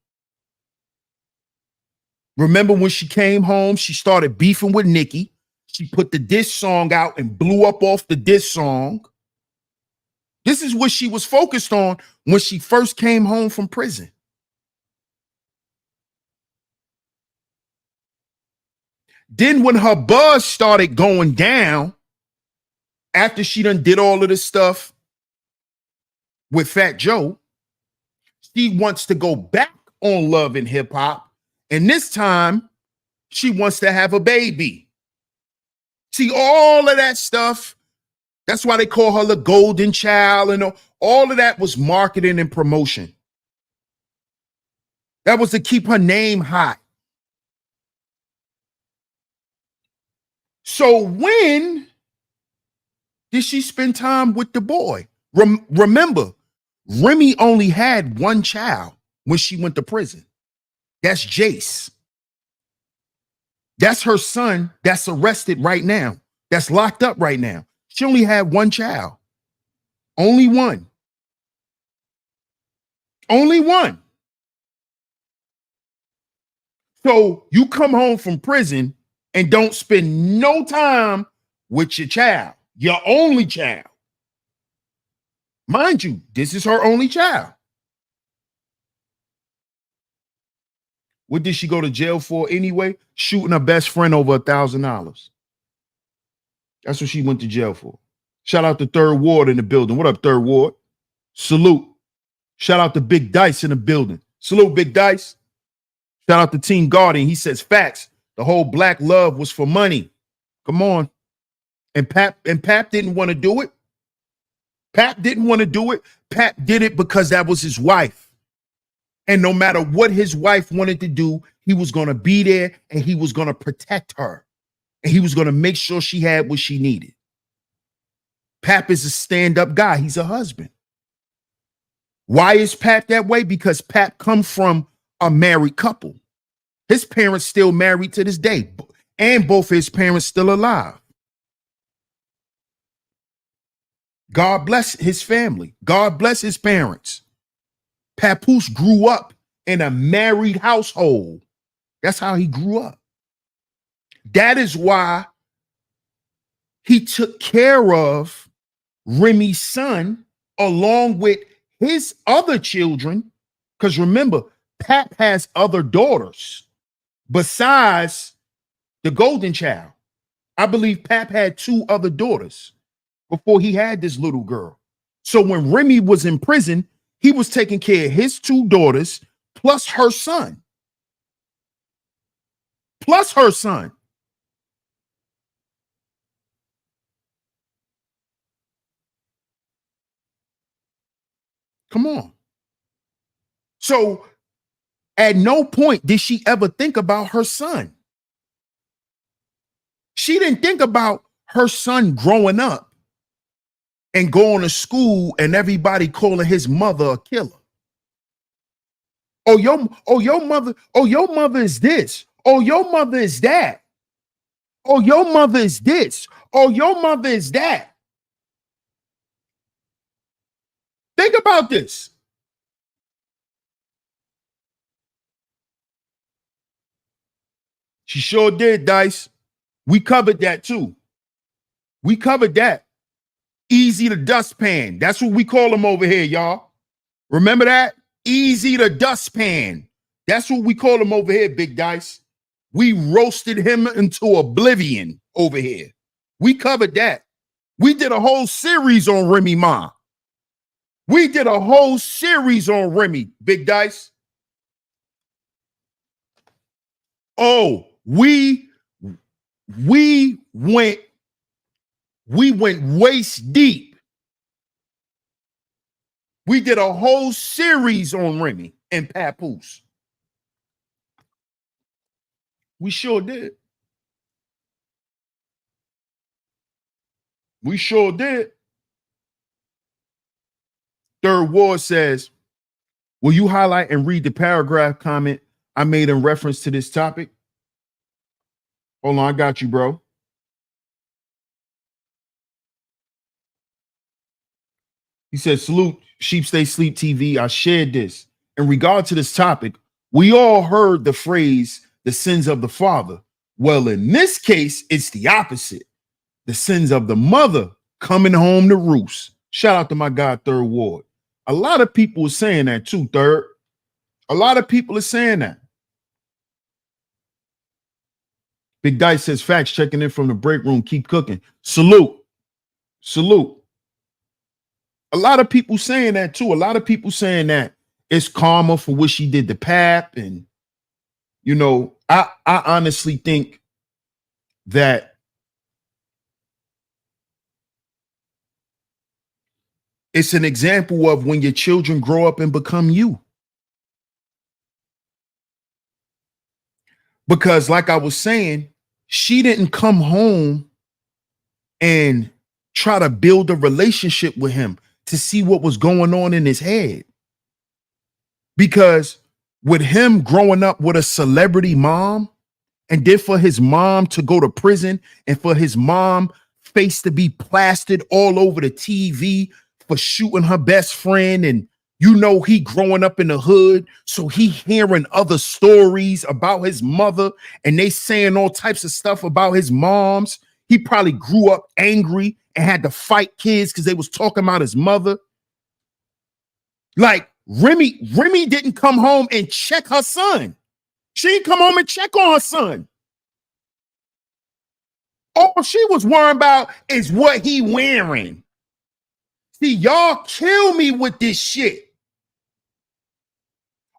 Remember when she came home, she started beefing with Nicki. She put the diss song out and blew up off the diss song. This is what she was focused on when she first came home from prison. Then when her buzz started going down, after she done did all of this stuff with Fat Joe, she wants to go back on Love and Hip Hop. And this time, she wants to have a baby. See, all of that stuff, that's why they call her the golden child, and all of that was marketing and promotion. That was to keep her name hot. So when did she spend time with the boy? Remember, Remy only had one child when she went to prison. That's Jace. That's her son that's arrested right now. That's locked up right now. She only had one child. Only one. Only one. So you come home from prison and don't spend no time with your child, your only child. Mind you, this is her only child. What did she go to jail for anyway? Shooting her best friend over $1,000. That's what she went to jail for. Shout out to 3rd Ward in the building. What up, 3rd Ward? Salute. Shout out to Big Dice in the building. Salute, Big Dice. Shout out to Team Guardian. He says facts. The whole black love was for money. Come on. And Pap didn't want to do it. Pap didn't want to do it. Pap did it because that was his wife. And no matter what his wife wanted to do, he was going to be there and he was going to protect her. And he was going to make sure she had what she needed. Pap is a stand-up guy. He's a husband. Why is Pap that way? Because Pap comes from a married couple. His parents still married to this day. And both his parents still alive. God bless his family. God bless his parents. Papoose grew up in a married household. That's how he grew up. That is why he took care of Remy's son along with his other children. Because remember, Pap has other daughters besides the golden child. I believe Pap had 2 other daughters before he had this little girl. So when Remy was in prison, he was taking care of his 2 daughters plus her son. Plus her son. Come on. So at no point did she ever think about her son. She didn't think about her son growing up and going to school and everybody calling his mother a killer. Oh, your mother is this. Oh, your mother is that. Oh, your mother is this. Oh, your mother is that. Think about this. She sure did, Dice. We covered that too. We covered that. Easy to dustpan. That's what we call him over here, y'all. Remember that? Easy to dustpan. That's what we call him over here, Big Dice. We roasted him into oblivion over here. We covered that. We did a whole series on Remy Ma. We did a whole series on Remy, Big Dice. Oh, we went waist deep. We did a whole series on Remy and Papoose. We sure did. We sure did. 3rd Ward says, will you highlight and read the paragraph comment I made in reference to this topic? Hold on, I got you, bro. He said, salute, Sheep Stay Sleep TV. I shared this. In regard to this topic, we all heard the phrase, the sins of the father. Well, in this case, it's the opposite. The sins of the mother coming home to roost. Shout out to my guy, 3rd Ward. A lot of people are saying that too, 3rd. A lot of people are saying that. Big Dice says, facts, checking in from the break room. Keep cooking. Salute. Salute. A lot of people saying that too. A lot of people saying that it's karma for what she did to Pap. And, you know, I honestly think that it's an example of when your children grow up and become you. Because like I was saying, she didn't come home and try to build a relationship with him to see what was going on in his head. Because with him growing up with a celebrity mom, and then for his mom to go to prison and for his mom face to be plastered all over the TV, for shooting her best friend, and you know he growing up in the hood, so he hearing other stories about his mother, and they saying all types of stuff about his moms. He probably grew up angry and had to fight kids because they was talking about his mother. Like Remy didn't come home and check her son. She didn't come home and check on her son. All she was worrying about is what he wearing. See, y'all kill me with this shit.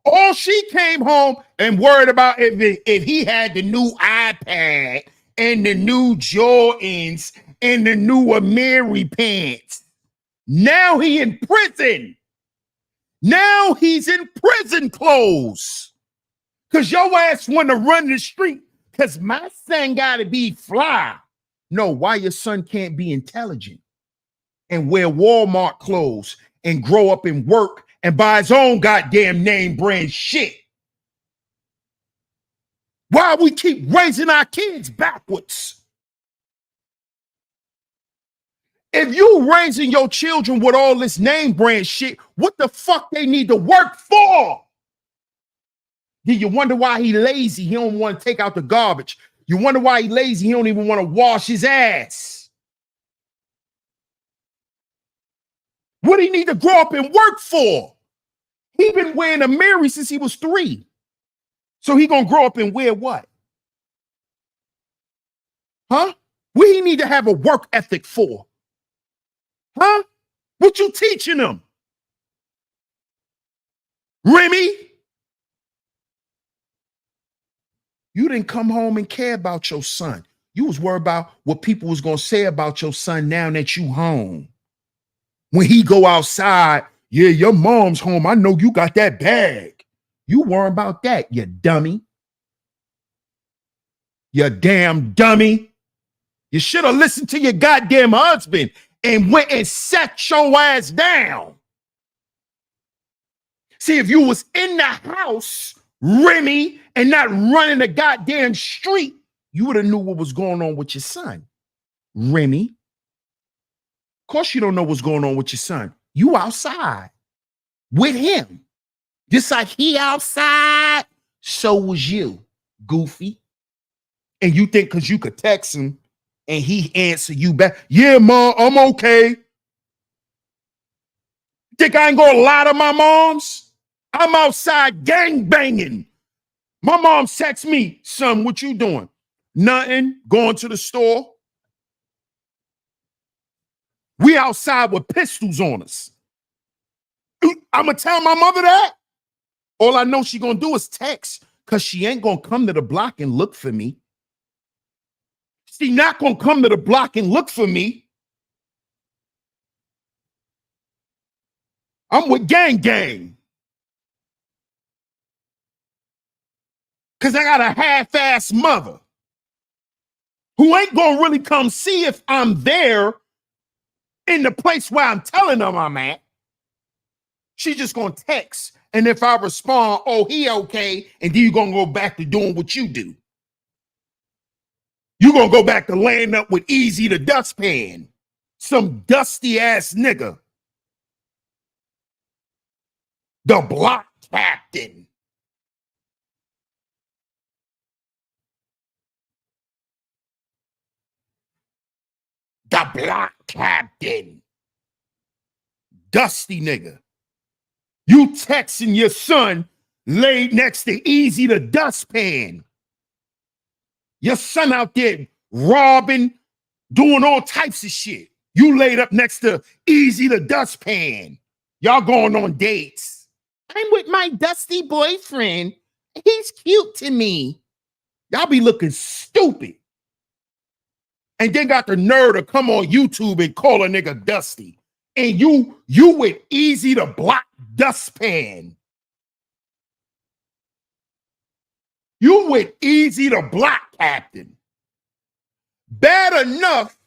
All she came home and worried about if he had the new iPad and the new Jordans and the new Amiri pants. Now he in prison. Now he's in prison clothes. Because your ass want to run the street because my son got to be fly. No, why your son can't be intelligent and wear Walmart clothes and grow up and work and buy his own goddamn name brand shit? Why we keep raising our kids backwards? If you raising your children with all this name brand shit, what the fuck they need to work for? Do you wonder why he lazy? He don't want to take out the garbage. You wonder why he lazy? He don't even want to wash his ass. What do he need to grow up and work for? He been wearing a Mary since he was 3. So he gonna grow up and wear what? Huh? What he need to have a work ethic for? Huh? What you teaching him? Remy? You didn't come home and care about your son. You was worried about what people was gonna say about your son now that you home. When he go outside, yeah, your mom's home. I know you got that bag. You worry about that, you dummy. You damn dummy. You should have listened to your goddamn husband and went and sat your ass down. See, if you was in the house, Remy, and not running the goddamn street, you would have knew what was going on with your son. Remy. Of course you don't know what's going on with your son. You outside with him. Just like he outside, so was you, goofy. And you think because you could text him and he answer you back, yeah, Mom, I'm okay. Think I ain't gonna lie to my moms? I'm outside gang banging. My mom texts me, son, what you doing? Nothing, going to the store. We outside with pistols on us. I'm gonna tell my mother that. All I know she gonna do is text, because she ain't gonna come to the block and look for me. She not gonna come to the block and look for me. I'm with gang. Because I got a half-ass mother who ain't gonna really come see if I'm there in the place where I'm telling them I'm at. She just gonna text. And if I respond, oh, he okay, and then you're gonna go back to doing what you do. You're gonna go back to laying up with Easy the Dustpan, some dusty ass nigga. The block captain. The block captain. Dusty nigga. You texting your son laid next to Easy the Dustpan. Your son out there robbing, doing all types of shit. You laid up next to Easy the Dustpan. Y'all going on dates. I'm with my dusty boyfriend. He's cute to me. Y'all be looking stupid. And then got the nerve to come on YouTube and call a nigga dusty. And you with Easy the Block Dustpan. You with Easy the Block Captain. Bad enough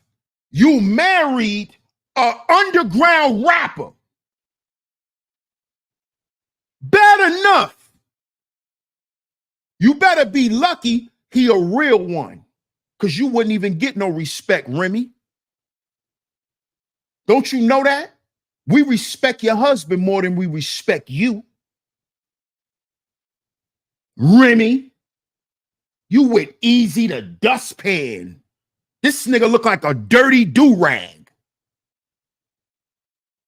you married an underground rapper. Bad enough. You better be lucky he a real one, because you wouldn't even get no respect, Remy. Don't you know that? We respect your husband more than we respect you. Remy, you went easy to dustpan. This nigga look like a dirty do-rag.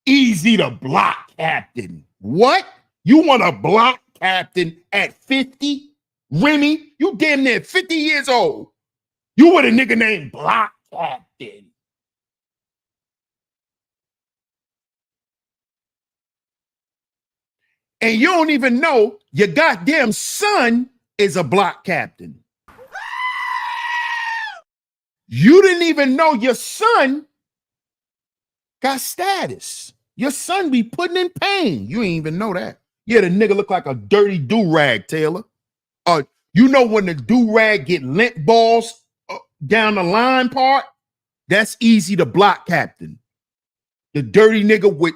Easy to block captain. What? You want a block captain at 50? Remy, you damn near 50 years old. You with a nigga named block captain. And you don't even know your goddamn son is a block captain. You didn't even know your son got status. Your son be putting in pain. You ain't even know that. Yeah, the nigga look like a dirty do-rag, Taylor. You know when the do-rag get lint balls down the line part? That's easy to block captain. The dirty nigga with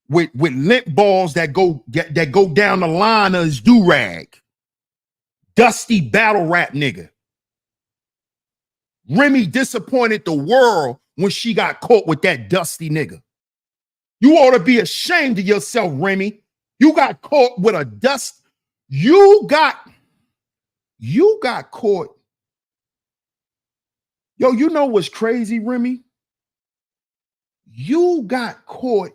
lint balls that go down the line of his do-rag. Dusty battle rap nigga. Remy disappointed the world when she got caught with that dusty nigga. You ought to be ashamed of yourself, Remy. You got caught with a dust. You got caught. Yo, you know what's crazy, Remy? You got caught.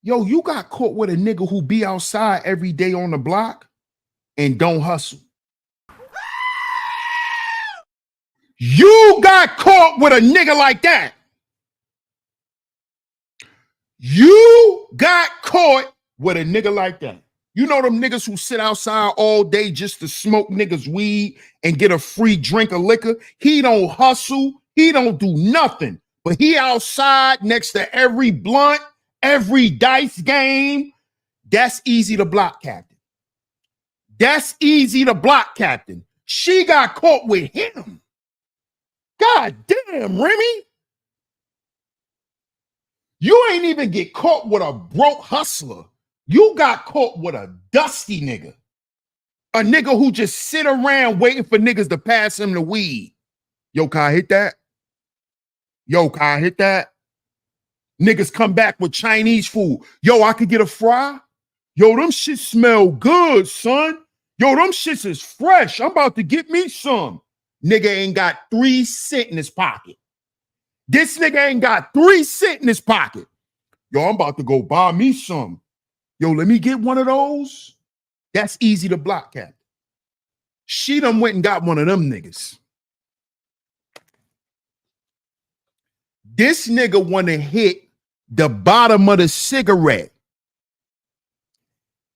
Yo, you got caught with a nigga who be outside every day on the block and don't hustle. You got caught with a nigga like that. You got caught with a nigga like that. You know them niggas who sit outside all day just to smoke niggas weed and get a free drink of liquor? He don't hustle. He don't do nothing. But he outside next to every blunt, every dice game. That's easy to block, captain. That's easy to block, captain. She got caught with him. God damn, Remy. You ain't even get caught with a broke hustler. You got caught with a dusty nigga. A nigga who just sit around waiting for niggas to pass him the weed. Yo, can I hit that? Yo, can I hit that? Niggas come back with Chinese food. Yo, I could get a fry? Yo, them shits smell good, son. Yo, them shits is fresh. I'm about to get me some. Nigga ain't got 3 cents in his pocket. This nigga ain't got 3 cents in his pocket. Yo, I'm about to go buy me some. Yo, let me get one of those. That's easy to block, captain. She done went and got one of them niggas. This nigga want to hit the bottom of the cigarette.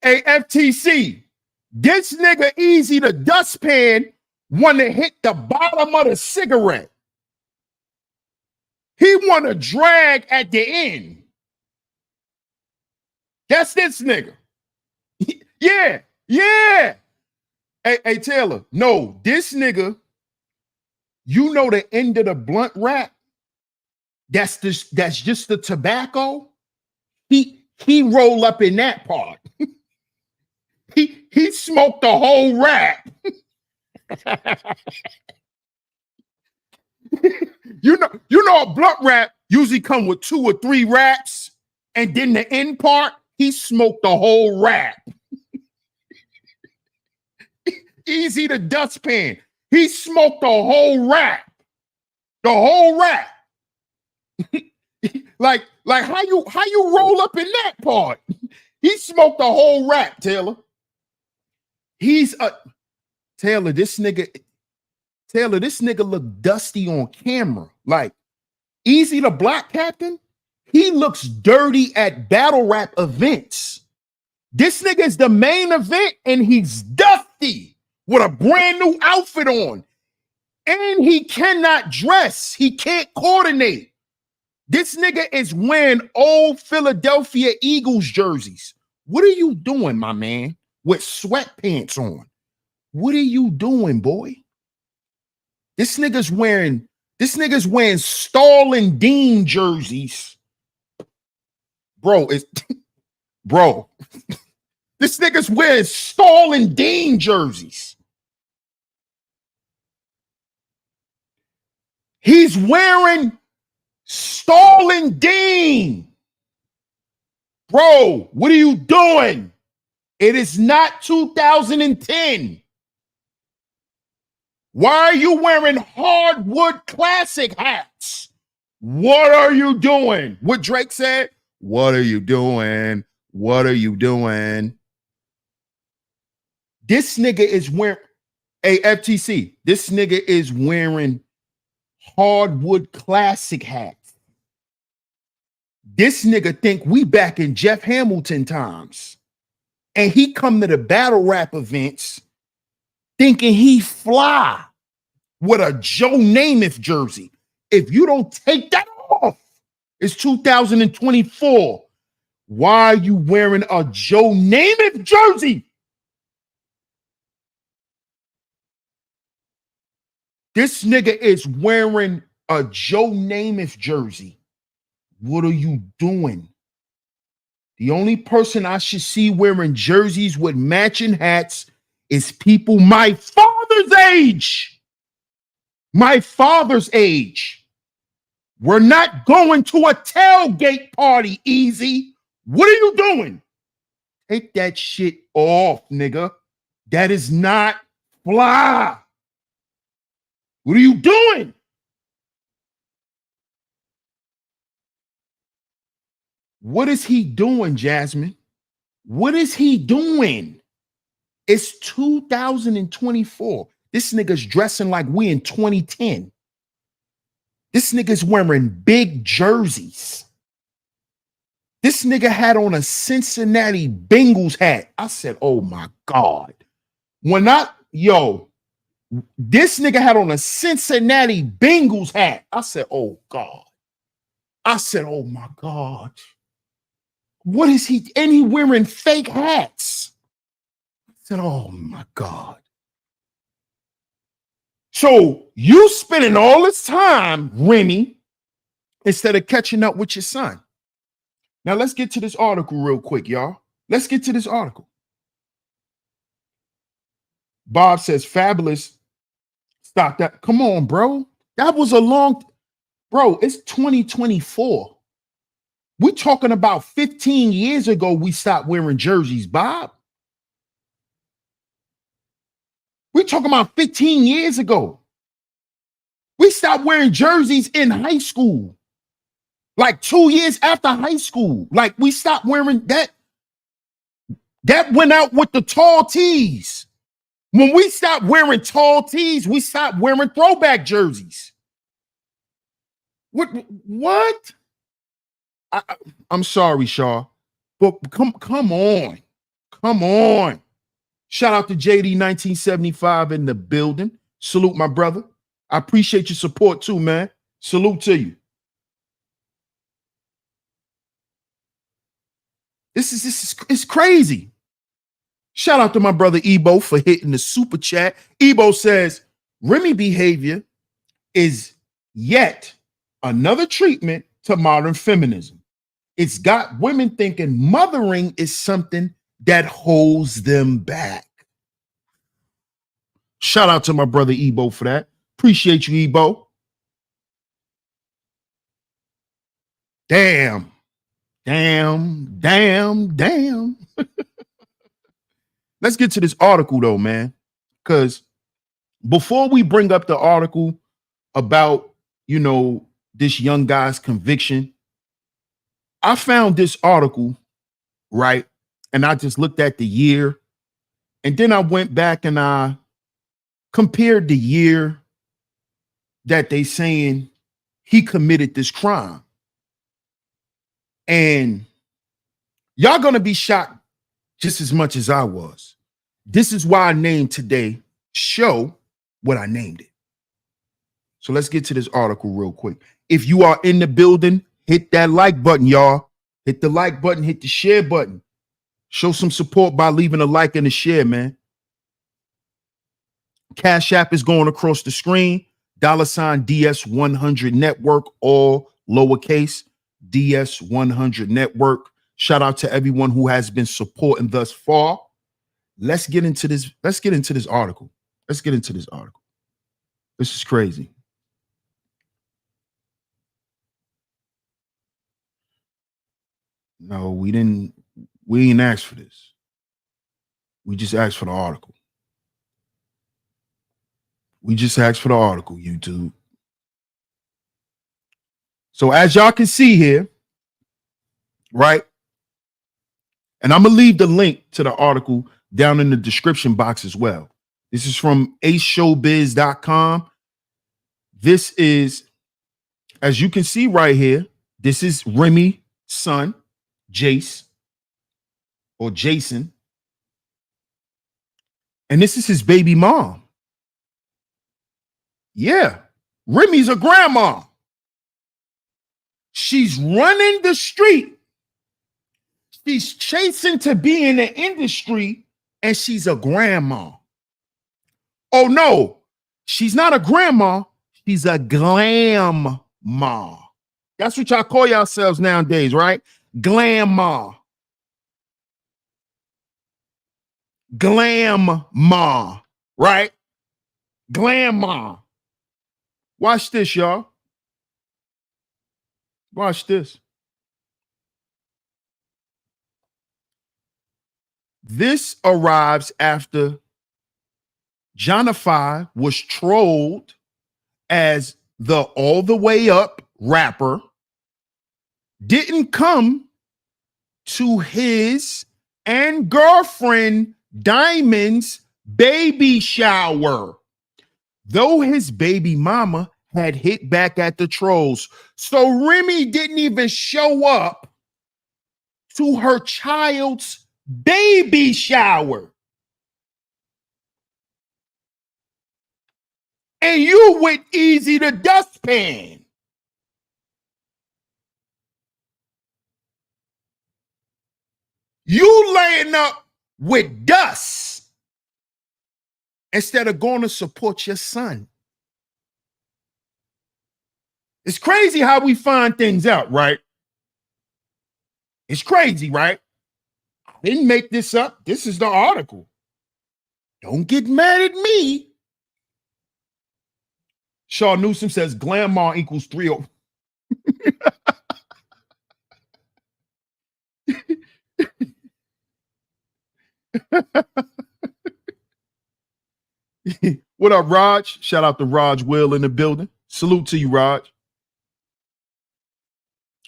Hey, FTC, this nigga easy to dustpan want to hit the bottom of the cigarette. He want to drag at the end. That's this nigga. Yeah. Hey, Taylor, no, this nigga, you know the end of the blunt wrap? That's just the tobacco. He roll up in that part. he smoked the whole wrap. You know a blunt wrap usually come with 2 or 3 wraps, and then the end part, he smoked the whole wrap. Easy to dustpan. He smoked the whole wrap. The whole wrap. like how you roll up in that part? He smoked the whole wrap, Taylor. Taylor, this nigga look dusty on camera. Like, easy to block, captain. He looks dirty at battle rap events. This nigga is the main event and he's dusty with a brand new outfit on. And he cannot dress. He can't coordinate. This nigga is wearing old Philadelphia Eagles jerseys. What are you doing, my man, with sweatpants on? What are you doing, boy? This nigga's wearing Starlin Dean jerseys. Bro, this nigga's wearing Starlin Dean jerseys. He's wearing Stolen Dean. Bro, what are you doing? It is not 2010. Why are you wearing hardwood classic hats? What are you doing? What Drake said? What are you doing? What are you doing? This nigga is wearing a FTC. This nigga is wearing hardwood classic hats. This nigga think we back in Jeff Hamilton times. And he come to the battle rap events thinking he fly with a Joe Namath jersey. If you don't take that off, it's 2024. Why are you wearing a Joe Namath jersey? This nigga is wearing a Joe Namath jersey. What are you doing? The only person I should see wearing jerseys with matching hats is people my father's age. My father's age. We're not going to a tailgate party, Easy. What are you doing? Take that shit off, nigga. That is not fly. What are you doing? What is he doing, Jasmine? What is he doing? It's 2024. This nigga's dressing like we in 2010. This nigga's wearing big jerseys. This nigga had on a Cincinnati Bengals hat. I said, oh my God. This nigga had on a Cincinnati Bengals hat. I said, oh God. I said, oh my God. What is he? And he wearing fake hats. I said, oh my God. So you spending all this time, Remy, instead of catching up with your son. Now let's get to this article real quick, y'all. Let's get to this article. Bob says, Fabulous. Stop that. Come on, bro. That was a long, bro, it's 2024. We're talking about 15 years ago we stopped wearing jerseys, Bob. We're talking about 15 years ago. We stopped wearing jerseys in high school. Like 2 years after high school. Like we stopped wearing that. That went out with the tall tees. When we stopped wearing tall tees, we stopped wearing throwback jerseys. What? I'm sorry, Shaw, but come on. Come on. Shout out to JD 1975 in the building. Salute, my brother. I appreciate your support too, man. Salute to you. This is crazy. Shout out to my brother Ebo for hitting the super chat. Ebo says, Remy behavior is yet another treatment to modern feminism. It's got women thinking mothering is something that holds them back. Shout out to my brother Ebo for that. Appreciate you, Ebo. Damn. Let's get to this article though, man. Because before we bring up the article about, this young guy's conviction, I found this article, right? And I just looked at the year. And then I went back and I compared the year that they saying he committed this crime. And y'all gonna be shocked just as much as I was. This is why I named today show what I named it. So let's get to this article real quick. If you are in the building, hit that like button, y'all. Hit the like button, hit the share button. Show some support by leaving a like and a share, man. Cashapp is going across the screen. $ DS100 Network, all lowercase. DS100 Network. Shout out to everyone who has been supporting thus far. Let's get into this. Let's get into this article. Let's get into this article. This is crazy. No, we didn't ask for this. We just asked for the article. We just asked for the article, YouTube. So as y'all can see here, right? And I'm gonna leave the link to the article down in the description box as well. This is from aceshowbiz.com. This is, as you can see right here, this is Remy's son, Jace, or Jason. And this is his baby mom. Yeah, Remy's a grandma. She's running the street. She's chasing to be in the industry, and she's a grandma. Oh no, she's not a grandma. She's a glam ma. That's what y'all call yourselves nowadays, right? Glam ma. Glam ma, right? Glam ma. Watch this, y'all. Watch this. This arrives after Jonify was trolled as the all the way up rapper, didn't come to his and girlfriend Diamond's baby shower, though his baby mama had hit back at the trolls. So Remy didn't even show up to her child's baby shower. And you went easy to dustpan. You laying up with dust instead of going to support your son. It's crazy how we find things out, right? It's crazy, right? I didn't make this up. This is the article. Don't get mad at me. Shaw Newsom says Glamma equals 3. What up, Raj? Shout out to Raj Will in the building. Salute to you, Raj.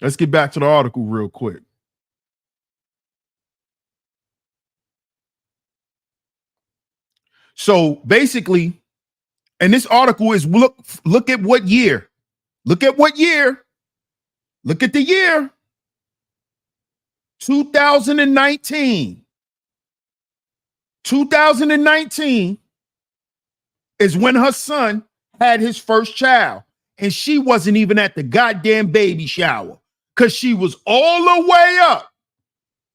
Let's get back to the article real quick. So basically, and this article is look at what year. Look at what year. Look at the year. 2019. 2019 is when her son had his first child. And she wasn't even at the goddamn baby shower because she was all the way up.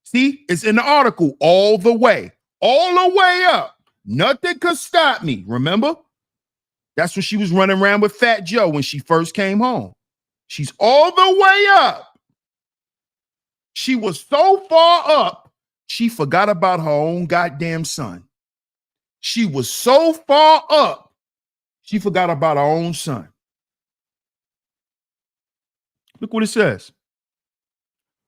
See, it's in the article, all the way up. Nothing could stop me. Remember? That's when she was running around with Fat Joe when she first came home. She's all the way up. She was so far up, she forgot about her own goddamn son. She was so far up, she forgot about her own son. Look what it says.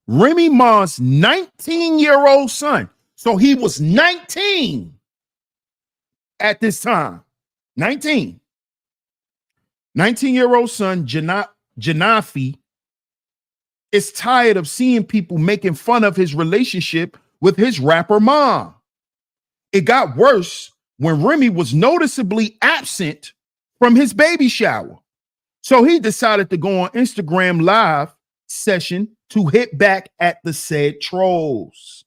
Remy Ma's 19-year-old son. So he was 19 at this time. 19. 19-year-old son, Janafi, is tired of seeing people making fun of his relationship with his rapper mom. It got worse when Remy was noticeably absent from his baby shower. So he decided to go on Instagram live session to hit back at the said trolls.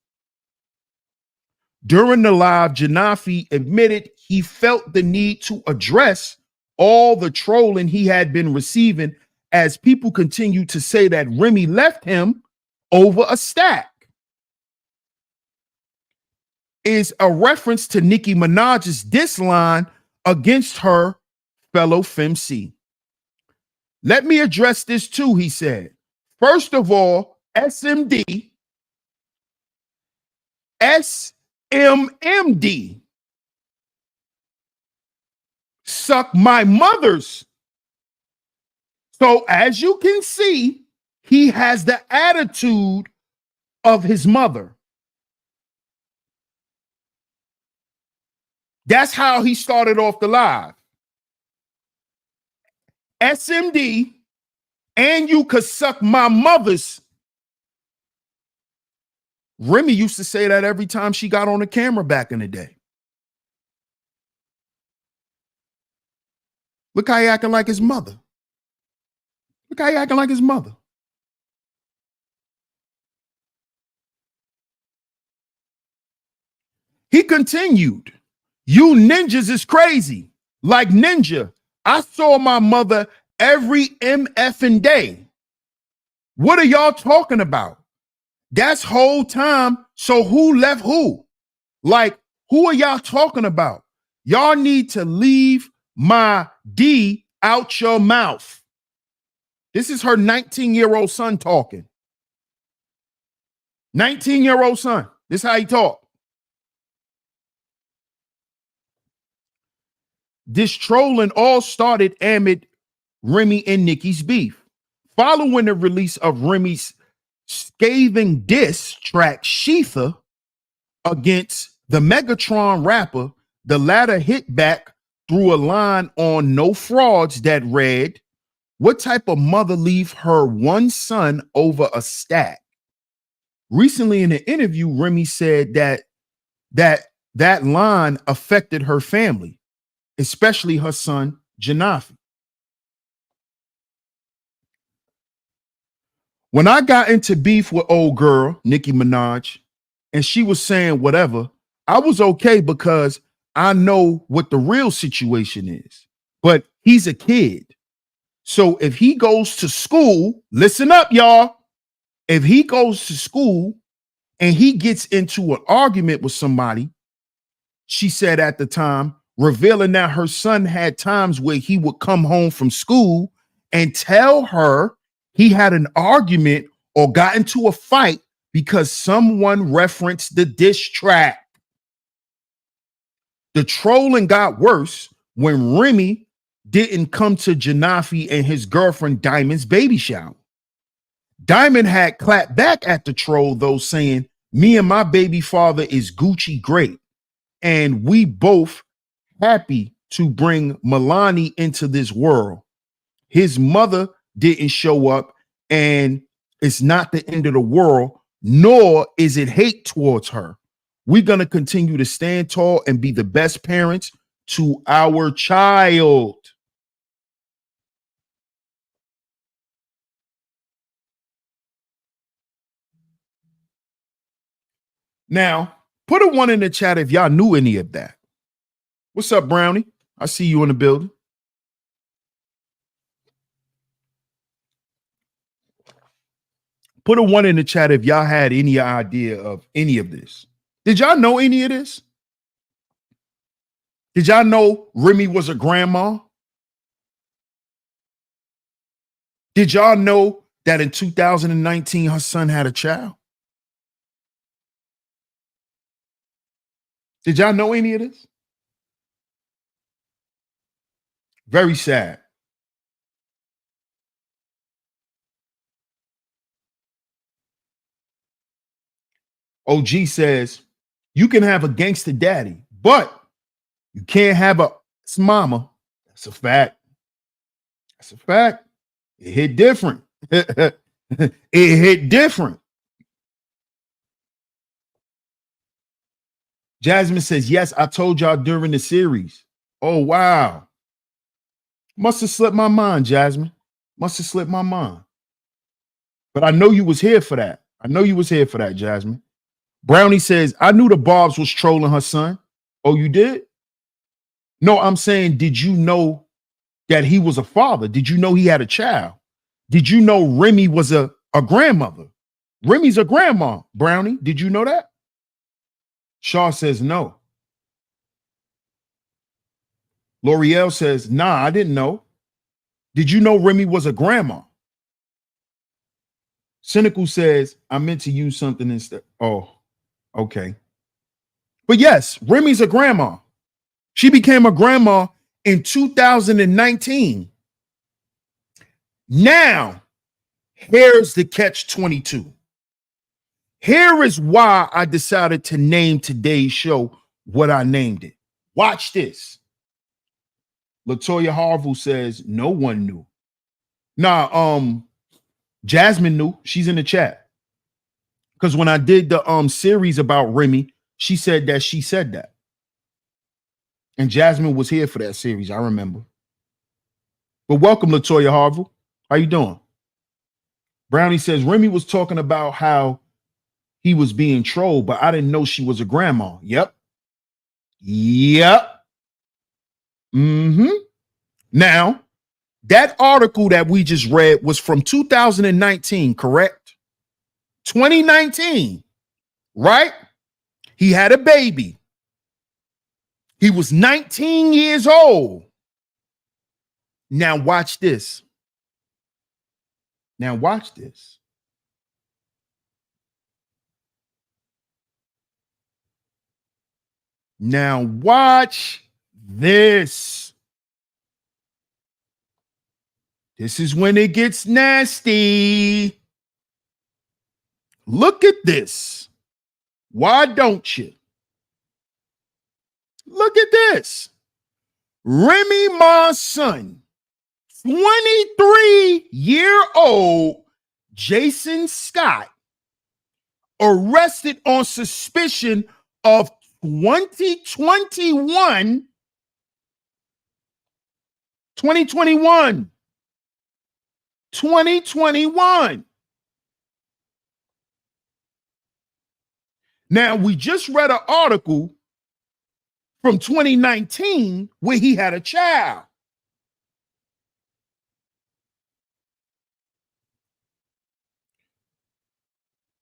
During the live, Janafi admitted he felt the need to address all the trolling he had been receiving as people continue to say that Remy left him over a stack. Is a reference to Nicki Minaj's diss line against her fellow femc. Let me address this too, he said. First of all, SMD, suck my mother's. So as you can see, he has the attitude of his mother. That's how he started off the live. SMD, and you could suck my mother's. Remy used to say that every time she got on the camera back in the day. Look how he acting like his mother. Look how he acting like his mother. He continued, you ninjas is crazy. Like Ninja, I saw my mother every MFing day. What are y'all talking about? That's whole time. So who left who? Like, who are y'all talking about? Y'all need to leave my D out your mouth. This is her 19-year-old son talking. 19-year-old son. This is how he talk. This trolling all started amid Remy and Nicki's beef. Following the release of Remy's scathing diss track Sheetha against the Megatron rapper, the latter hit back through a line on No Frauds that read, what type of mother leave her one son over a stack? Recently in an interview, Remy said that line affected her family, especially her son, Janafi. When I got into beef with old girl, Nicki Minaj, and she was saying whatever, I was okay because I know what the real situation is. But he's a kid. So if he goes to school, listen up, y'all. If he goes to school and he gets into an argument with somebody, she said at the time, revealing that her son had times where he would come home from school and tell her he had an argument or got into a fight because someone referenced the diss track. The trolling got worse when Remy didn't come to Janafi and his girlfriend Diamond's baby shower. Diamond had clapped back at the troll, though, saying, me and my baby father is Gucci great, and we both happy to bring Milani into this world. His mother didn't show up, and it's not the end of the world, nor is it hate towards her. We're going to continue to stand tall and be the best parents to our child. Now, put a 1 in the chat if y'all knew any of that. What's up, Brownie? I see you in the building. Put a 1 in the chat if y'all had any idea of any of this. Did y'all know any of this? Did y'all know Remy was a grandma? Did y'all know that in 2019 her son had a child? Did y'all know any of this? Very sad. OG says, you can have a gangster daddy, but you can't have a mama. That's a fact. That's a fact. It hit different. It hit different. Jasmine says, yes, I told y'all during the series. Oh, wow. Must have slipped my mind, Jasmine. Must have slipped my mind. But I know you was here for that. I know you was here for that, Jasmine. Brownie says, I knew the Barbs was trolling her son. Oh, you did? No, I'm saying, did you know that he was a father? Did you know he had a child? Did you know Remy was a grandmother? Remy's a grandma, Brownie. Did you know that? Shaw says no. L'Oreal says, nah, I didn't know. Did you know Remy was a grandma? Cynical says, I meant to use something instead. Oh, okay. But yes, Remy's a grandma. She became a grandma in 2019. Now, here's the catch 22. Here is why I decided to name today's show what I named it. Watch this. Latoya Harville says no one knew. Nah, Jasmine knew. She's in the chat. Because when I did the series about Remy, she said that. And Jasmine was here for that series, I remember. But welcome, Latoya Harville. How you doing? Brownie says Remy was talking about how he was being trolled, but I didn't know she was a grandma. Yep. Now, that article that we just read was from 2019, correct? 2019, right? He had a baby. He was 19 years old. Now watch this. Now watch this. Now watch this. This is when it gets nasty. Look at this. Why don't you? Look at this. Remy Ma's son, 23-year-old Jason Scott, arrested on suspicion of 2021. Now, we just read an article from 2019 where he had a child.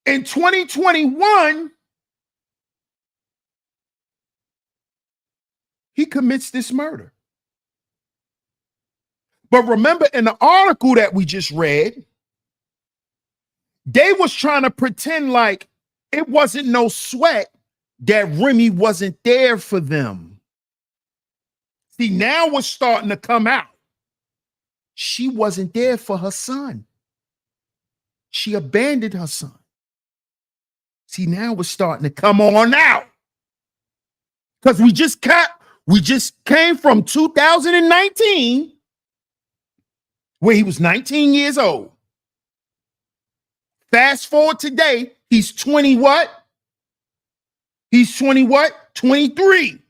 In 2021, he commits this murder. But remember, in the article that we just read, they was trying to pretend like it wasn't no sweat that Remy wasn't there for them. See, now it's starting to come out. She wasn't there for her son. She abandoned her son. See, now it's starting to come on out. Because we just came from 2019, where he was 19 years old. Fast forward today, he's 20 what? He's 20 what? 23.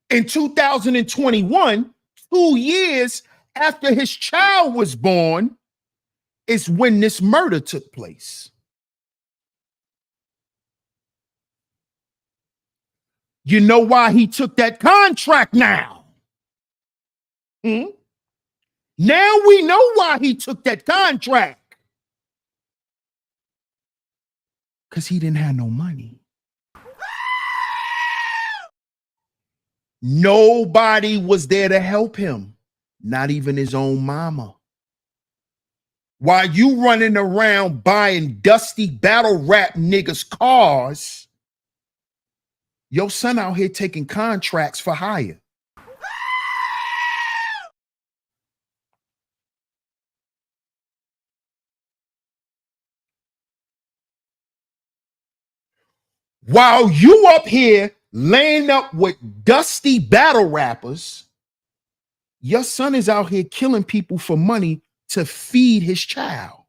In 2021, 2 years after his child was born, is when this murder took place. You know why he took that contract now? Now we know why he took that contract. Because he didn't have no money. Nobody was there to help him, not even his own mama. While you running around buying dusty battle rap niggas cars, your son out here taking contracts for hire. While you up here laying up with dusty battle rappers, your son is out here killing people for money to feed his child,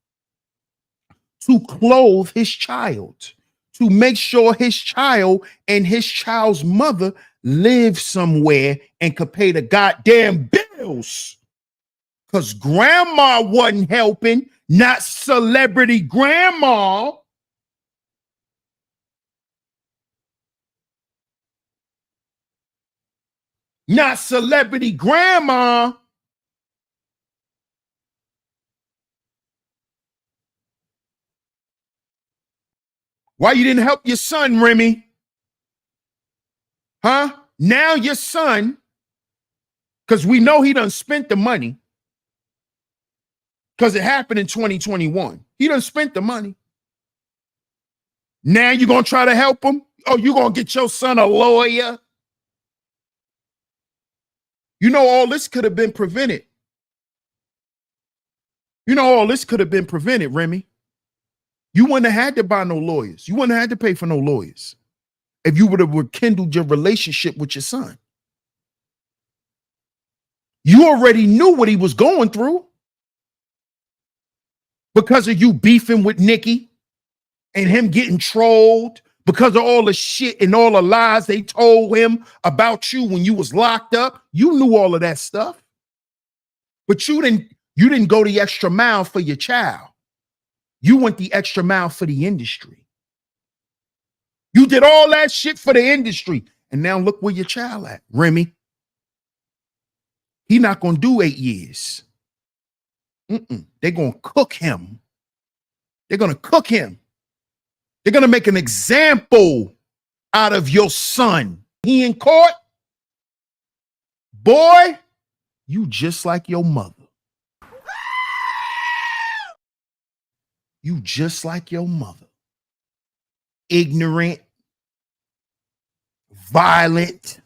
to clothe his child, to make sure his child and his child's mother live somewhere and could pay the goddamn bills. Because grandma wasn't helping, not celebrity grandma. Not celebrity grandma. Why you didn't help your son, Remy? Huh? Now your son, because we know he done spent the money, because it happened in 2021. He done spent the money. Now you're going to try to help him? Oh, you're going to get your son a lawyer? You know, all this could have been prevented. You know, all this could have been prevented, Remy. You wouldn't have had to buy no lawyers. You wouldn't have had to pay for no lawyers if you would have rekindled your relationship with your son. You already knew what he was going through because of you beefing with Nikki and him getting trolled because of all the shit and all the lies they told him about you when you was locked up. You knew all of that stuff, but you didn't go the extra mile for your child. You went the extra mile for the industry. You did all that shit for the industry. And now look where your child at, Remy. He not going to do 8 years. They're going to cook him. They're going to cook him. They're going to make an example out of your son. He in court. Boy, you just like your mother. You just like your mother. Ignorant, violent,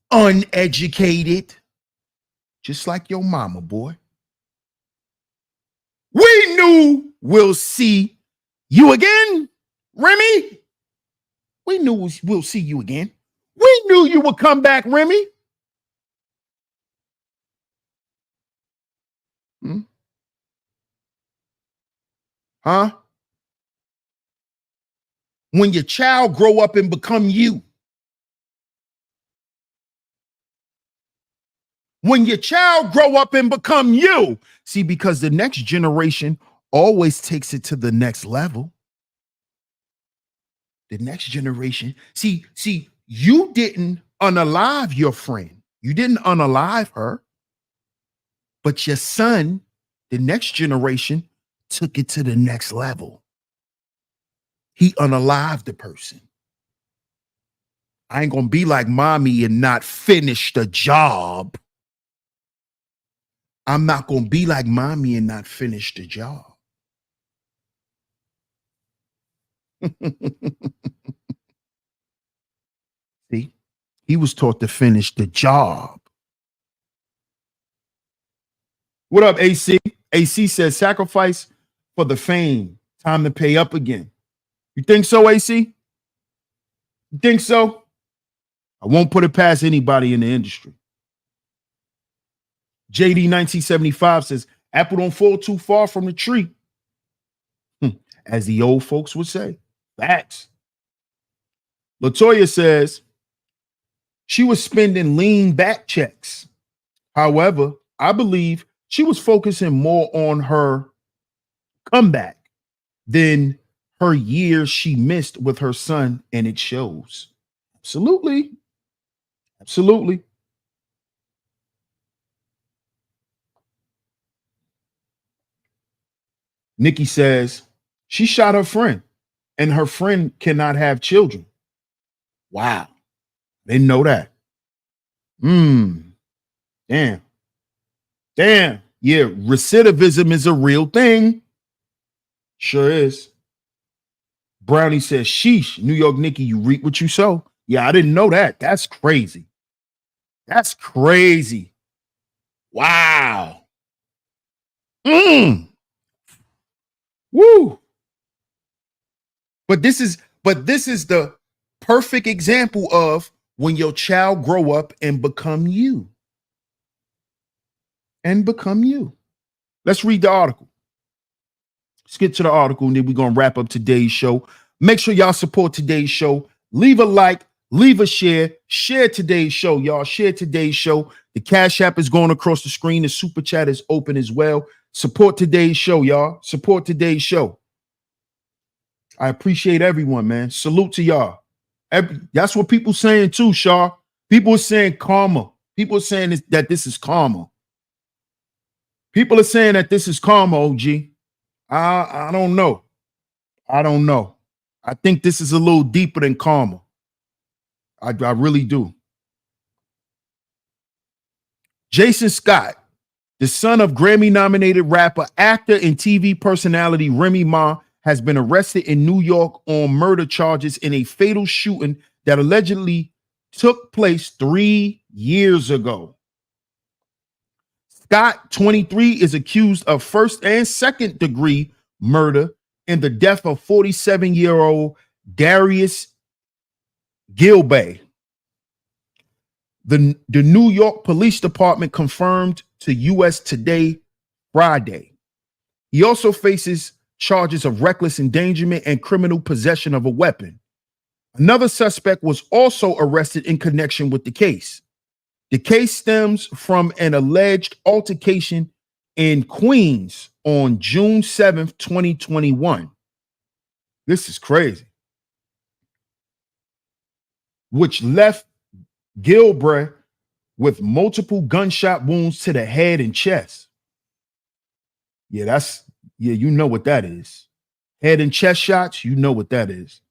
uneducated, just like your mama, boy. We knew we'll see you again, Remy. We knew we'll see you again. We knew you would come back, Remy. Huh? When your child grow up and become you. When your child grow up and become you. See, because the next generation always takes it to the next level. The next generation. See, you didn't unalive your friend. You didn't unalive her. But your son, the next generation, took it to the next level. He unalived the person. I ain't gonna be like mommy and not finish the job. I'm not gonna be like mommy and not finish the job. See, he was taught to finish the job. What up, AC? AC says sacrifice for the fame. Time to pay up again. You think so, AC? You think so? I won't put it past anybody in the industry. JD 1975 says, apple don't fall too far from the tree. As the old folks would say. Facts. Latoya says, she was spending lean back checks. However, I believe she was focusing more on her comeback than her years she missed with her son, and it shows. Absolutely. Absolutely. Nikki says she shot her friend and her friend cannot have children. Wow. Didn't know that. Damn. Damn. Yeah, recidivism is a real thing. Sure is. Brownie says, sheesh, New York Nikki, you reap what you sow. Yeah, I didn't know that. That's crazy. That's crazy. Wow. Woo. But this is the perfect example of when your child grow up and become you. Let's read the article. Let's get to the article, and then we're going to wrap up today's show. Make sure y'all support today's show. Leave a like, leave a share today's show, y'all. Share today's show. The Cash App is going across the screen. The Super Chat is open as well. Support today's show, y'all. Support today's show. I appreciate everyone, man. Salute to y'all. That's what people saying too, Shaw. People are saying karma. People are saying that this is karma. People are saying that this is karma, OG. I don't know. I don't know. I think this is a little deeper than karma. I really do. Jason Scott, the son of Grammy-nominated rapper, actor, and TV personality Remy Ma, has been arrested in New York on murder charges in a fatal shooting that allegedly took place 3 years ago. Scott, 23, is accused of first and second degree murder in the death of 47-year-old Darius Gilbay. The New York Police Department confirmed to US Today Friday. He also faces charges of reckless endangerment and criminal possession of a weapon. Another suspect was also arrested in connection with the case. The case stems from an alleged altercation in Queens on June 7th, 2021. This is crazy. Which left Gilbert with multiple gunshot wounds to the head and chest. Yeah, you know what that is. Head and chest shots, you know what that is.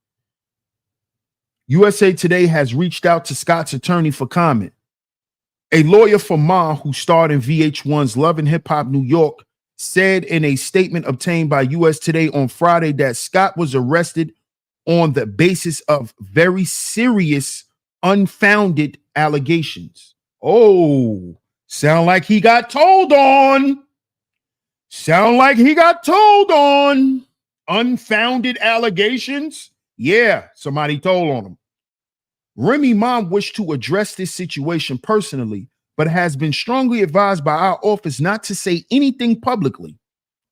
USA Today has reached out to Scott's attorney for comment. A lawyer for Ma, who starred in VH1's Love and Hip Hop New York, said in a statement obtained by US Today on Friday that Scott was arrested on the basis of very serious, unfounded allegations. Oh, sound like he got told on. Sound like he got told on. Unfounded allegations? Yeah, somebody told on him. Remy mom wished to address this situation personally, but has been strongly advised by our office not to say anything publicly,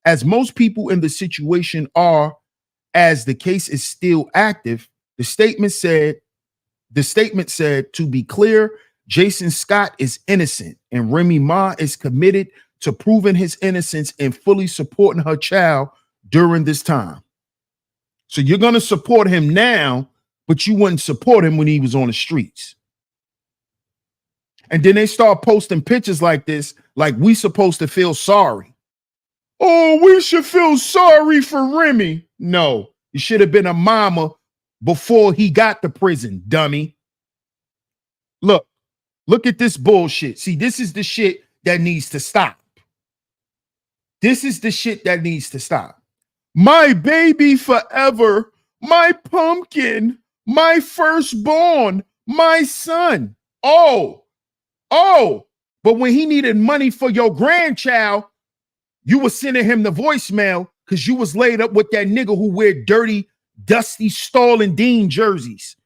as most people in the situation are, as the case is still active. The statement said, to be clear, Jason Scott is innocent, and Remy Ma is committed to proving his innocence and fully supporting her child during this time. So you're going to support him now, but you wouldn't support him when he was on the streets. And then they start posting pictures like this, like we supposed to feel sorry. Oh, we should feel sorry for Remy. No, you should have been a mama before he got to prison, dummy. Look at this bullshit. See, this is the shit that needs to stop. This is the shit that needs to stop. My baby forever, my pumpkin, my firstborn, my son. Oh, but when he needed money for your grandchild, you were sending him the voicemail because you was laid up with that nigga who wear dirty, dusty Starlin Dean jerseys.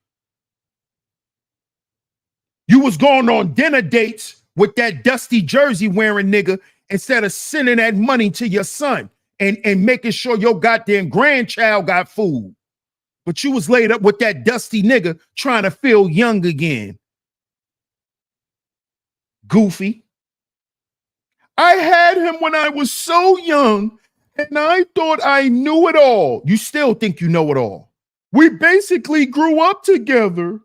You was going on dinner dates with that dusty jersey wearing nigga instead of sending that money to your son and making sure your goddamn grandchild got food. But you was laid up with that dusty nigga trying to feel young again. Goofy. I had him when I was so young and I thought I knew it all. You still think you know it all. We basically grew up together.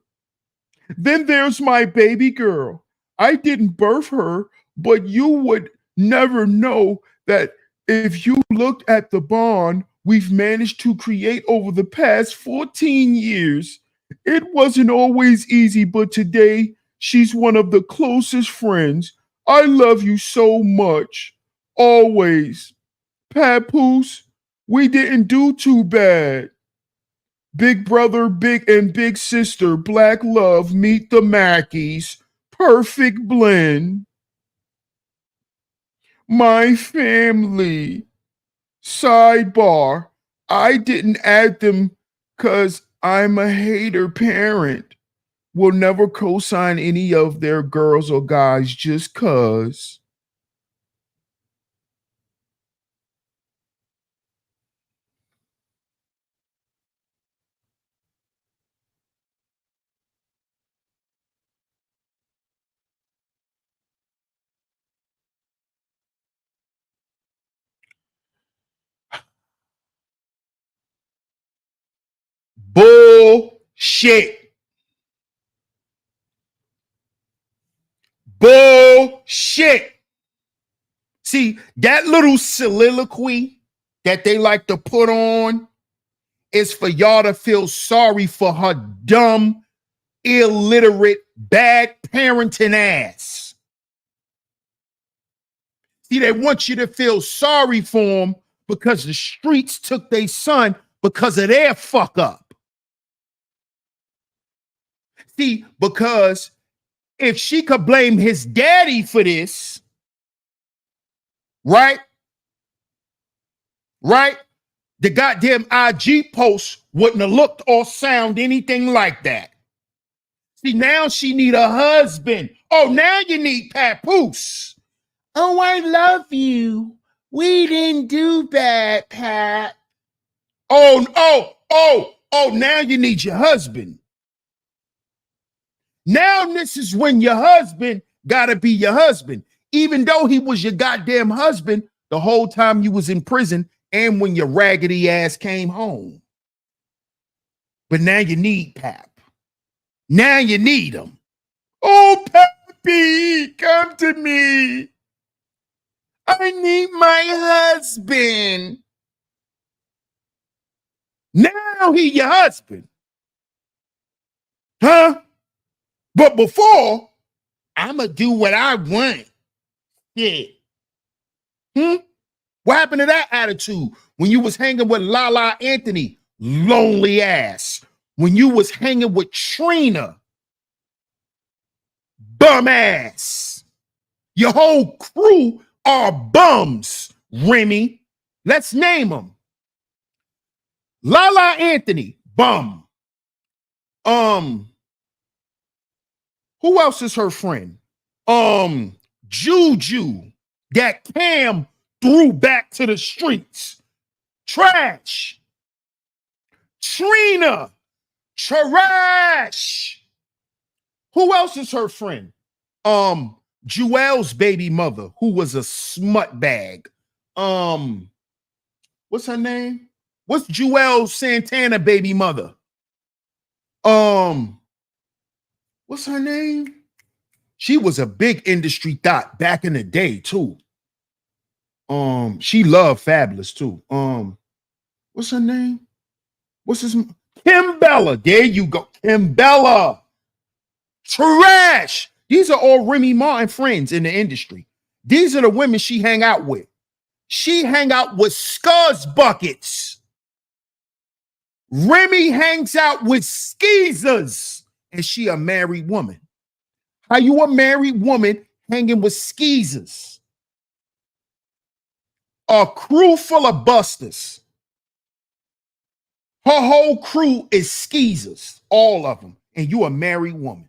Then there's my baby girl. I didn't birth her, but you would never know that if you looked at the bond we've managed to create over the past 14 years. It wasn't always easy, but today she's one of the closest friends. I love you so much. Always. Papoose, we didn't do too bad. Big brother, big sister, black love, meet the Mackies. Perfect blend. My family. Sidebar. I didn't add them because I'm a hater parent. Will never co-sign any of their girls or guys just cuz. Bullshit. Bullshit. See, that little soliloquy that they like to put on is for y'all to feel sorry for her dumb, illiterate, bad parenting ass. See, they want you to feel sorry for them because the streets took their son because of their fuck up. See, because if she could blame his daddy for this, right? Right? The goddamn IG post wouldn't have looked or sound anything like that. See, now she need a husband. Oh, now you need papoose. Oh, I love you. We didn't do that, Pat. Oh, now you need your husband. Now this is when your husband gotta be your husband. Even though he was your goddamn husband the whole time you was in prison and when your raggedy ass came home. But now you need Pap. Now you need him. Oh, Pappy, come to me. I need my husband. Now he your husband. Huh? But before, I'ma do what I want. Yeah. What happened to that attitude when you was hanging with Lala Anthony? Lonely ass. When you was hanging with Trina? Bum ass. Your whole crew are bums, Remy. Let's name them. Lala Anthony, bum. Who else is her friend? Juju, that Cam threw back to the streets. Trash. Trina, trash. Who else is her friend? Jewel's baby mother, who was a smut bag. What's her name? What's Jewel Santana baby mother? What's her name? She was a big industry thought back in the day too. She loved Fabulous too. What's her name? What's his Kim Bella? There you go, Kim Bella. Trash. These are all Remy Martin friends in the industry. These are the women she hang out with. She hang out with scuzz buckets. Remy hangs out with skeezers, and she a married woman. How you a married woman hanging with skeezers? A crew full of busters. Her whole crew is skeezers, all of them, and you a married woman.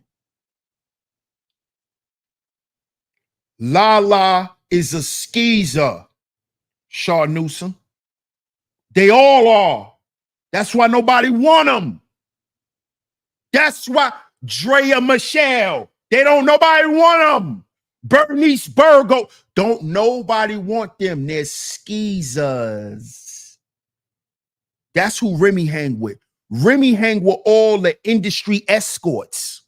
Lala is a skeezer, Shaw Newsom. They all are. That's why nobody want them. That's why Drea Michelle, nobody want them. Bernice Burgo, don't nobody want them. They're skeezers. That's who Remy hang with. Remy hang with all the industry escorts.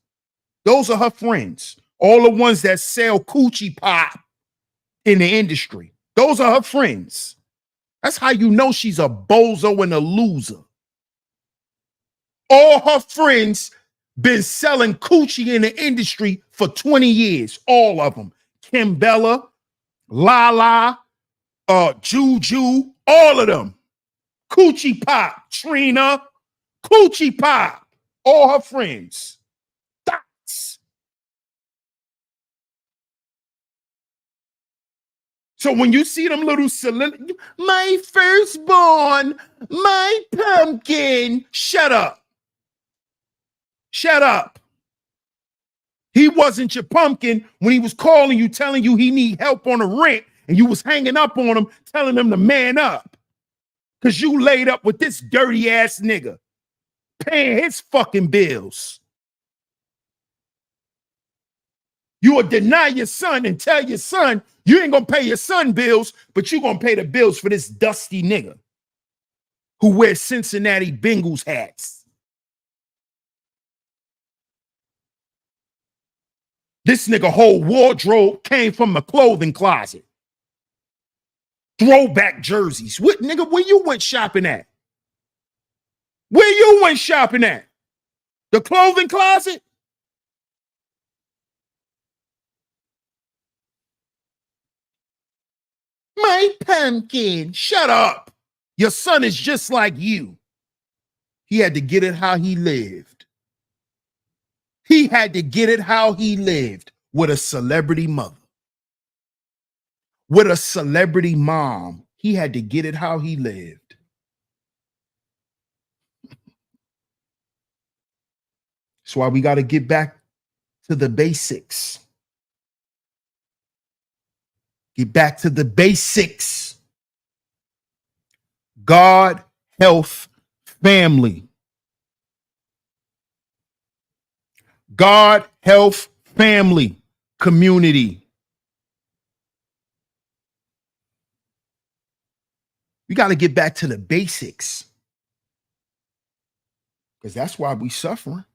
Those are her friends. All the ones that sell coochie pop in the industry. Those are her friends. That's how you know she's a bozo and a loser. All her friends been selling coochie in the industry for 20 years. All of them. Kim Bella, Lala, Juju, all of them. Coochie pop, Trina, coochie pop. All her friends. That's. So when you see them little my firstborn, my pumpkin, shut up. Shut up. He wasn't your pumpkin when he was calling you, telling you he need help on the rent, and you was hanging up on him, telling him to man up. Because you laid up with this dirty ass nigga, paying his fucking bills. You will deny your son and tell your son you ain't gonna pay your son bills, but you gonna pay the bills for this dusty nigga who wears Cincinnati Bengals hats. This nigga whole wardrobe came from the clothing closet. Throwback jerseys. What nigga, where you went shopping at? Where you went shopping at? The clothing closet? My pumpkin. Shut up. Your son is just like you. He had to get it how he lived. He had to get it how he lived with a celebrity mother. with a celebrity mom. He had to get it how he lived. That's why we got to get back to the basics. Get back to the basics. God, health, family. God, health, family, community. We got to get back to the basics. Because that's why we suffering.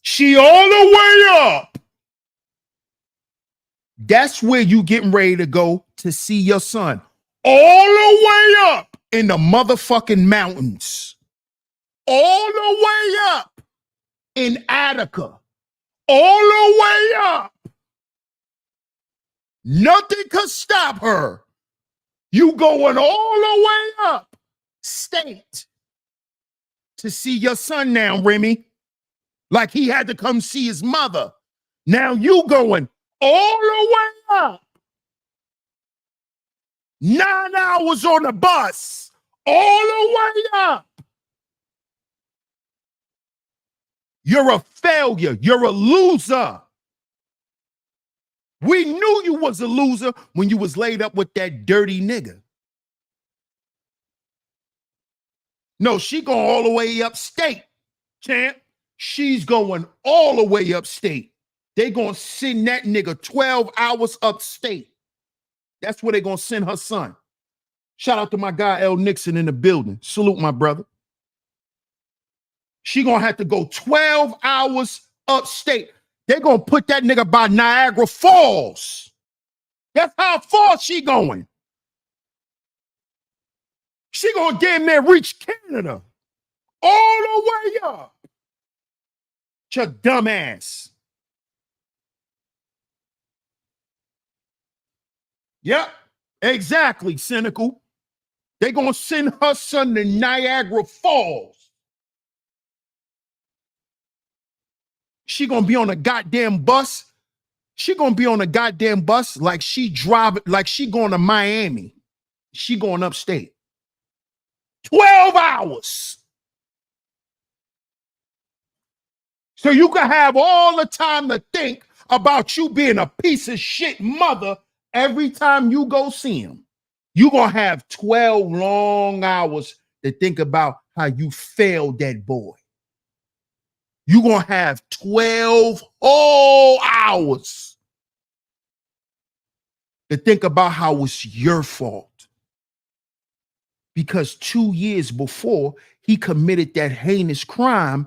She all the way up. That's where you getting ready to go to see your son. All the way up in the motherfucking mountains. All the way up in Attica. All the way up. Nothing could stop her. You going all the way up state to see your son now, Remy. Like he had to come see his mother. Now you going all the way up. 9 hours on the bus. All the way up. You're a failure. You're a loser. We knew you was a loser when you was laid up with that dirty nigga. No, she going all the way upstate, champ. She's going all the way upstate. They gonna send that nigga 12 hours upstate. That's where they gonna send her son. Shout out to my guy L. Nixon in the building. Salute my brother. She gonna have to go 12 hours upstate. They're gonna put that nigga by Niagara Falls. That's how far she going. She gonna damn near reach Canada. All the way up. Your dumb ass. Yep, exactly, cynical. They're gonna send her son to Niagara Falls. She gonna be on a goddamn bus. She gonna be on a goddamn bus like she driving, like she going to Miami. She going upstate. 12 hours. So you can have all the time to think about you being a piece of shit mother every time you go see him. You're going to have 12 long hours to think about how you failed that boy. You're going to have 12 whole hours to think about how it's your fault. Because 2 years before he committed that heinous crime,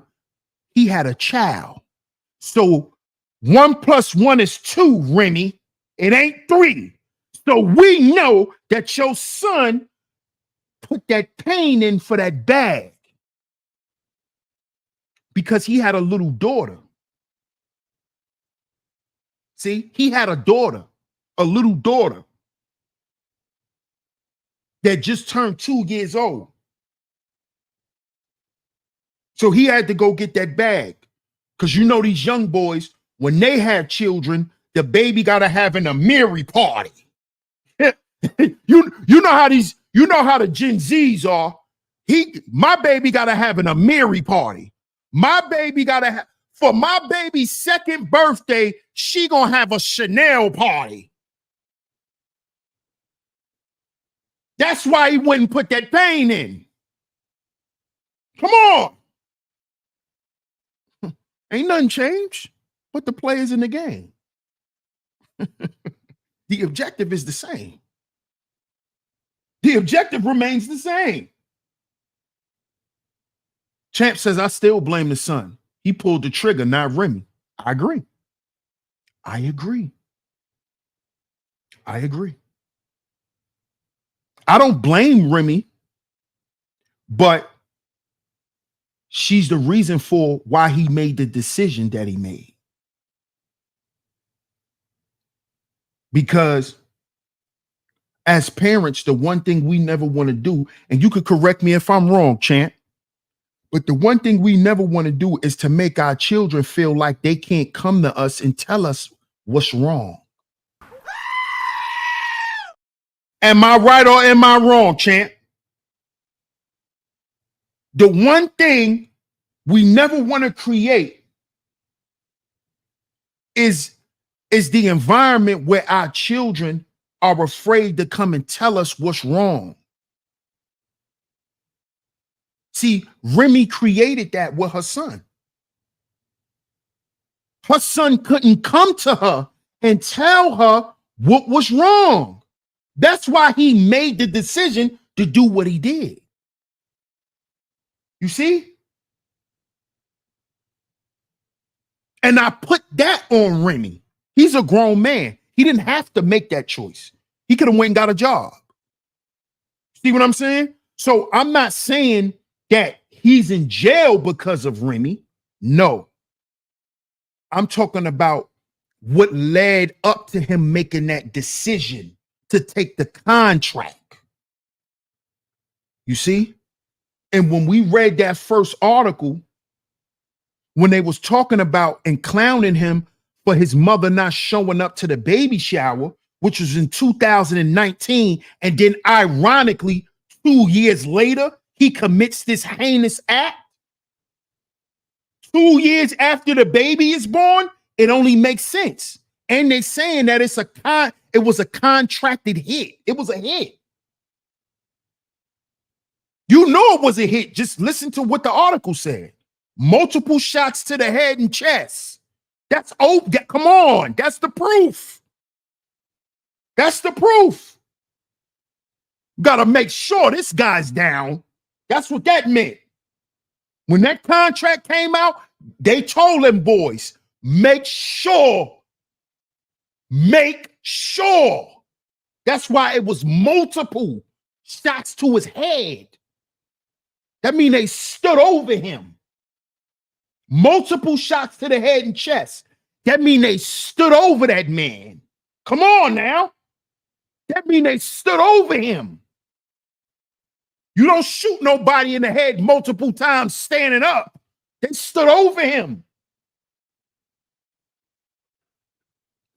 he had a child. So 1 + 1 is 2, Remy. It ain't 3. So we know that your son put that pain in for that bag because he had a little daughter. See, he had a daughter, a little daughter that just turned 2 years old. So he had to go get that bag. Because you know these young boys, when they have children, the baby gotta have an Amiri party. you know how the Gen Zs are. My baby gotta have an Amiri party. My baby gotta have, for my baby's 2nd birthday, she gonna have a Chanel party. That's why he wouldn't put that pain in. Come on. Ain't nothing changed but the players in the game. The objective is the same. The objective remains the same. Champ says, I still blame the son. He pulled the trigger, not Remy. I agree. I agree. I agree. I don't blame Remy, but she's the reason for why he made the decision that he made. Because as parents, the one thing we never want to do, and you could correct me if I'm wrong, Champ, but the one thing we never want to do is to make our children feel like they can't come to us and tell us what's wrong. Am I right or am I wrong, champ? The one thing we never want to create is the environment where our children are afraid to come and tell us what's wrong. See, Remy created that with her son. Her son couldn't come to her and tell her what was wrong. That's why he made the decision to do what he did. You see? And I put that on Remy. He's a grown man. He didn't have to make that choice. He could have went and got a job. See what I'm saying? So I'm not saying that he's in jail because of Remy. No. I'm talking about what led up to him making that decision to take the contract. You see? And when we read that first article, when they was talking about and clowning him for his mother not showing up to the baby shower, which was in 2019, and then ironically, 2 years later, he commits this heinous act. 2 years after the baby is born, it only makes sense. And they're saying that it was a contracted hit. It was a hit. You know it was a hit. Just listen to what the article said. Multiple shots to the head and chest. That's come on. That's the proof. That's the proof. Gotta make sure this guy's down. That's what that meant. When that contract came out, they told them boys, make sure. Make sure. That's why it was multiple shots to his head. That means they stood over him. Multiple shots to the head and chest. That means they stood over that man. Come on now. That means they stood over him. You don't shoot nobody in the head multiple times standing up. They stood over him.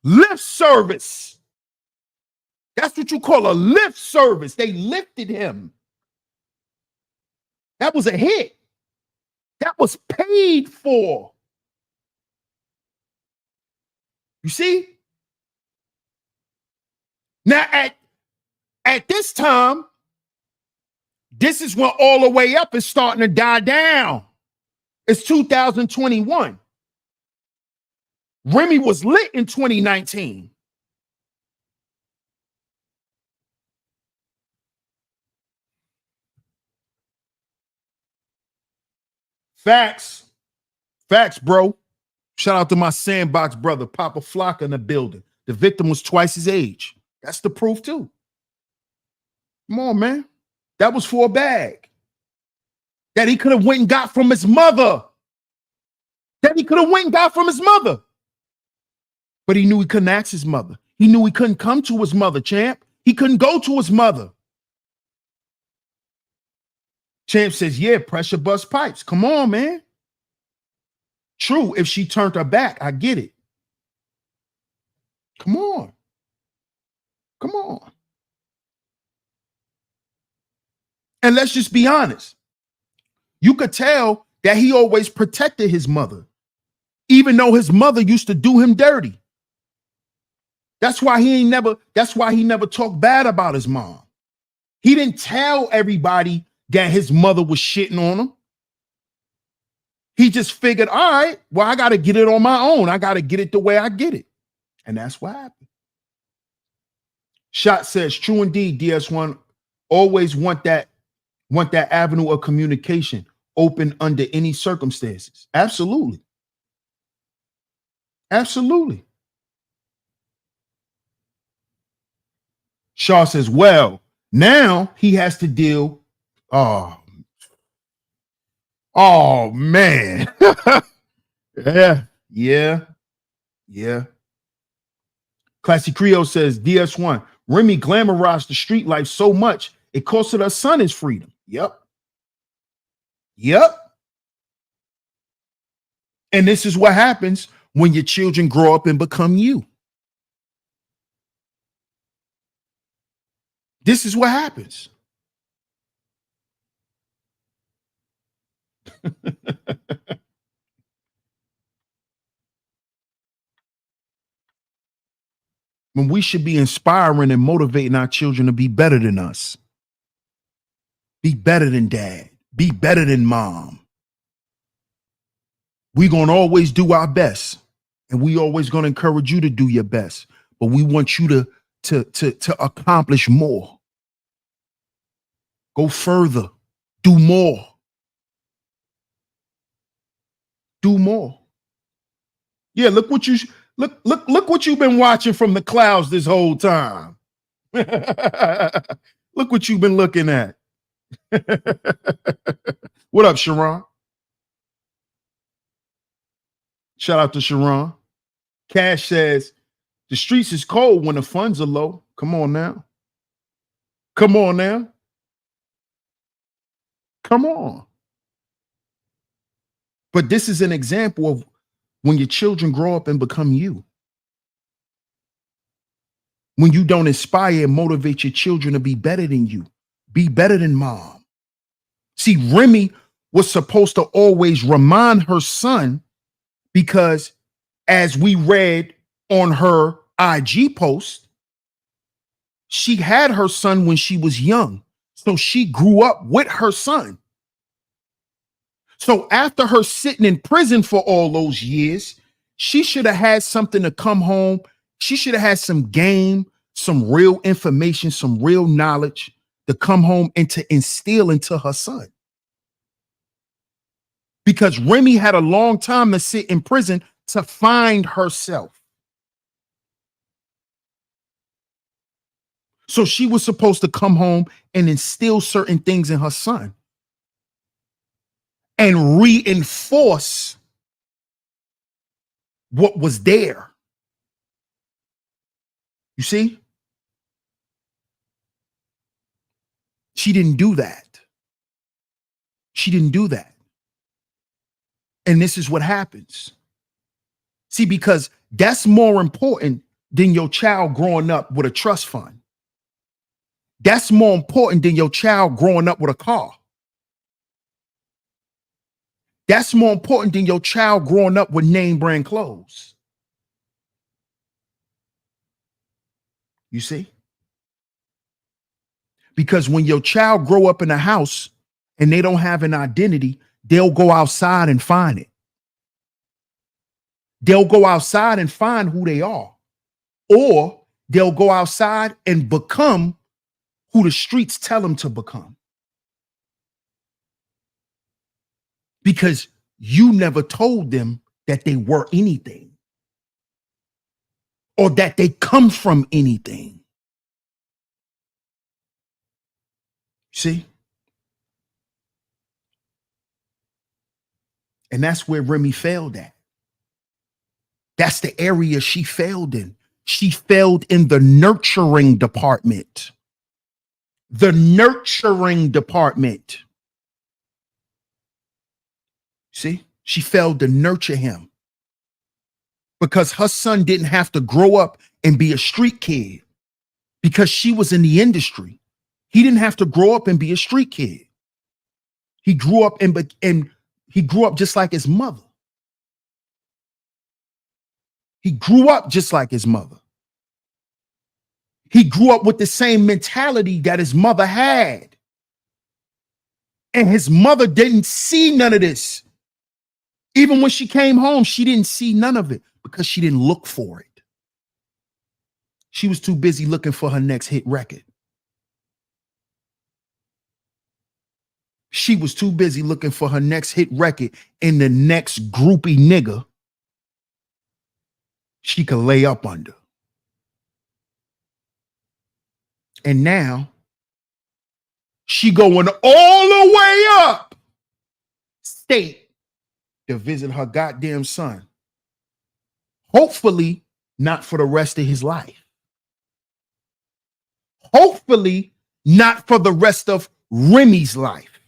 Lift service. That's what you call a lift service. They lifted him. That was a hit. That was paid for. You see? Now, at this time, this is when all the way up is starting to die down. It's 2021. Remy was lit in 2019. Facts. Facts, bro. Shout out to my sandbox brother, Papa Flocka in the building. The victim was twice his age. That's the proof too. Come on, man. That was for a bag that he could have went and got from his mother. That he could have went and got from his mother. But he knew he couldn't ask his mother. He knew he couldn't come to his mother, champ. He couldn't go to his mother. Champ says, yeah, pressure bust pipes. Come on, man. True, if she turned her back, I get it. Come on. Come on. And let's just be honest. You could tell that he always protected his mother, even though his mother used to do him dirty. That's why he never talked bad about his mom. He didn't tell everybody that his mother was shitting on him. He just figured, all right, well, I got to get it on my own. I got to get it the way I get it. And that's what happened. Shot says, true indeed, DS1, always want that avenue of communication open under any circumstances. Absolutely. Absolutely. Shaw says, well, now he has to deal. Oh man. Yeah. Classy Creole says, DS1, Remy glamorized the street life so much, it costed her son his freedom. Yep. And this is what happens when your children grow up and become you. This is what happens. When we should be inspiring and motivating our children to be better than us. Be better than dad. Be better than mom. We're going to always do our best. And we always going to encourage you to do your best. But we want you to accomplish more. Go further. Do more. Do more. Yeah, look what you've been watching from the clouds this whole time. Look what you've been looking at. What up, Sharon? Shout out to Sharon. Cash says, the streets is cold when the funds are low. Come on now. Come on now. Come on. But this is an example of when your children grow up and become you. When you don't inspire and motivate your children to be better than you. Be better than mom. See, Remy was supposed to always remind her son, because as we read on her IG post, she had her son when she was young. So she grew up with her son. So after her sitting in prison for all those years, she should have had something to come home. She should have had some game, some real information, some real knowledge to come home and to instill into her son. Because Remy had a long time to sit in prison to find herself. So she was supposed to come home and instill certain things in her son and reinforce what was there. You see? She didn't do that. She didn't do that. And this is what happens. See, because that's more important than your child growing up with a trust fund. That's more important than your child growing up with a car. That's more important than your child growing up with name brand clothes. You see? Because when your child grow up in a house and they don't have an identity, they'll go outside and find it. They'll go outside and find who they are. Or they'll go outside and become who the streets tell them to become. Because you never told them that they were anything or that they come from anything. See? And that's where Remy failed at. That's the area she failed in. She failed in the nurturing department. The nurturing department. See, she failed to nurture him because her son didn't have to grow up and be a street kid because she was in the industry. He didn't have to grow up and be a street kid. He grew up and he grew up just like his mother. He grew up just like his mother. He grew up with the same mentality that his mother had. And his mother didn't see none of this. Even when she came home, she didn't see none of it because she didn't look for it. She was too busy looking for her next hit record. She was too busy looking for her next hit record and the next groupie nigga she could lay up under. And now she going all the way up state to visit her goddamn son. Hopefully not for the rest of his life. Hopefully not for the rest of Remy's life.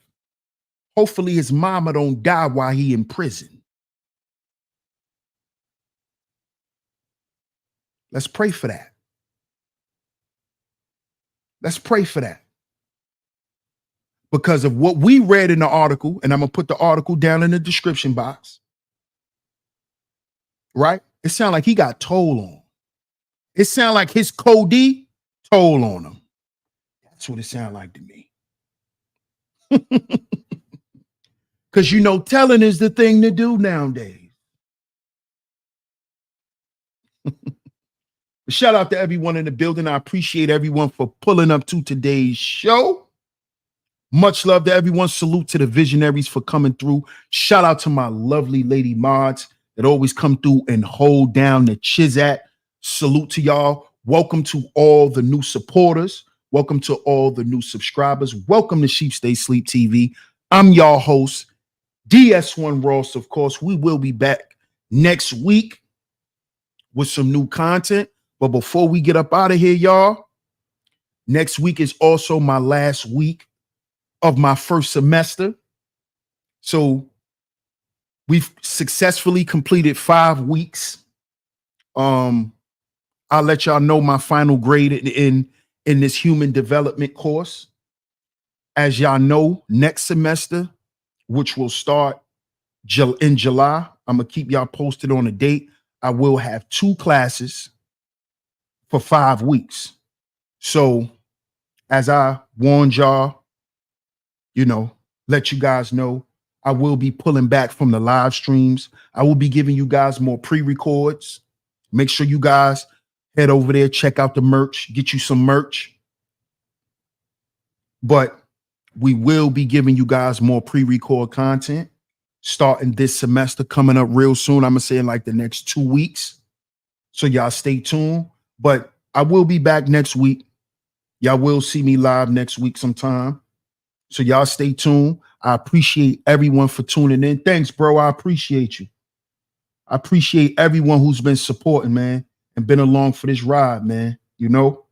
Hopefully his mama don't die while he in prison. Let's pray for that. Let's pray for that. Because of what we read in the article, and I'm going to put the article down in the description box, right? It sounds like he got told on. It sounds like his Cody told on him. That's what it sounds like to me. Because, you know, telling is the thing to do nowadays. Shout out to everyone in the building. I appreciate everyone for pulling up to today's show. Much love to everyone. Salute to the visionaries for coming through. Shout out to my lovely lady mods that always come through and hold down the Chizat. Salute to y'all. Welcome to all the new supporters. Welcome to all the new subscribers. Welcome to Sheep Stay Sleep TV. I'm y'all host, DS1 Ross. Of course, we will be back next week with some new content. But before we get up out of here, y'all, next week is also my last week of my first semester. So we've successfully completed 5 weeks. I'll let y'all know my final grade in this human development course. As y'all know, next semester, which will start in July, I'm going to keep y'all posted on the date. I will have 2 classes for 5 weeks. So as I warned y'all, you know, let you guys know, I will be pulling back from the live streams. I will be giving you guys more pre-records. Make sure you guys head over there, check out the merch, get you some merch. But we will be giving you guys more pre-record content starting this semester, coming up real soon. I'm going to say in like the next 2 weeks. So y'all stay tuned. But I will be back next week. Y'all will see me live next week sometime. So y'all stay tuned. I appreciate everyone for tuning in. Thanks, bro. I appreciate you. I appreciate everyone who's been supporting, man, and been along for this ride, man. You know,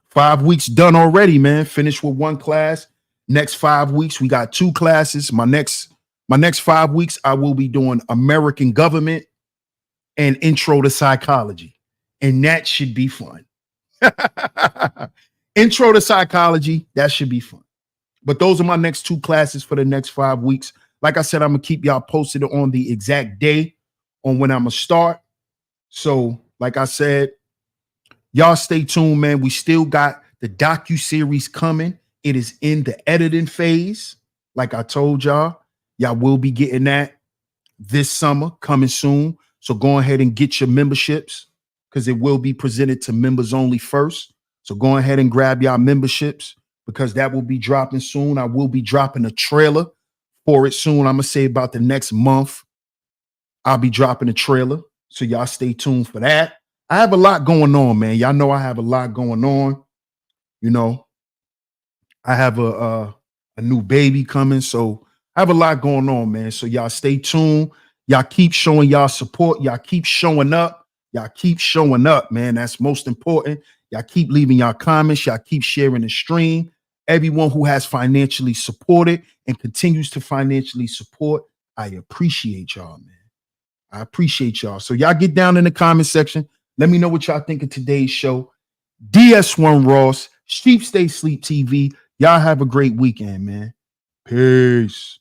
5 weeks done already, man. Finished with 1 class. Next 5 weeks, we got 2 classes. My next 5 weeks, I will be doing American government and intro to psychology. And that should be fun. Intro to psychology, that should be fun. But those are my next 2 classes for the next 5 weeks. Like I said, I'm going to keep y'all posted on the exact day on when I'm going to start. So, like I said, y'all stay tuned, man. We still got the docu-series coming. It is in the editing phase. Like I told y'all, y'all will be getting that this summer, coming soon. So go ahead and get your memberships because it will be presented to members only first. So go ahead and grab y'all memberships because that will be dropping soon. I will be dropping a trailer for it soon. I'm going to say about the next month, I'll be dropping a trailer. So y'all stay tuned for that. I have a lot going on, man. Y'all know I have a lot going on. You know, I have a new baby coming. So I have a lot going on, man. So y'all stay tuned. Y'all keep showing y'all support. Y'all keep showing up. Y'all keep showing up, man. That's most important. Y'all keep leaving y'all comments. Y'all keep sharing the stream. Everyone who has financially supported and continues to financially support, I appreciate y'all, man. I appreciate y'all. So y'all get down in the comment section. Let me know what y'all think of today's show. DS1 Ross, Sheep Stay Sleep TV. Y'all have a great weekend, man. Peace.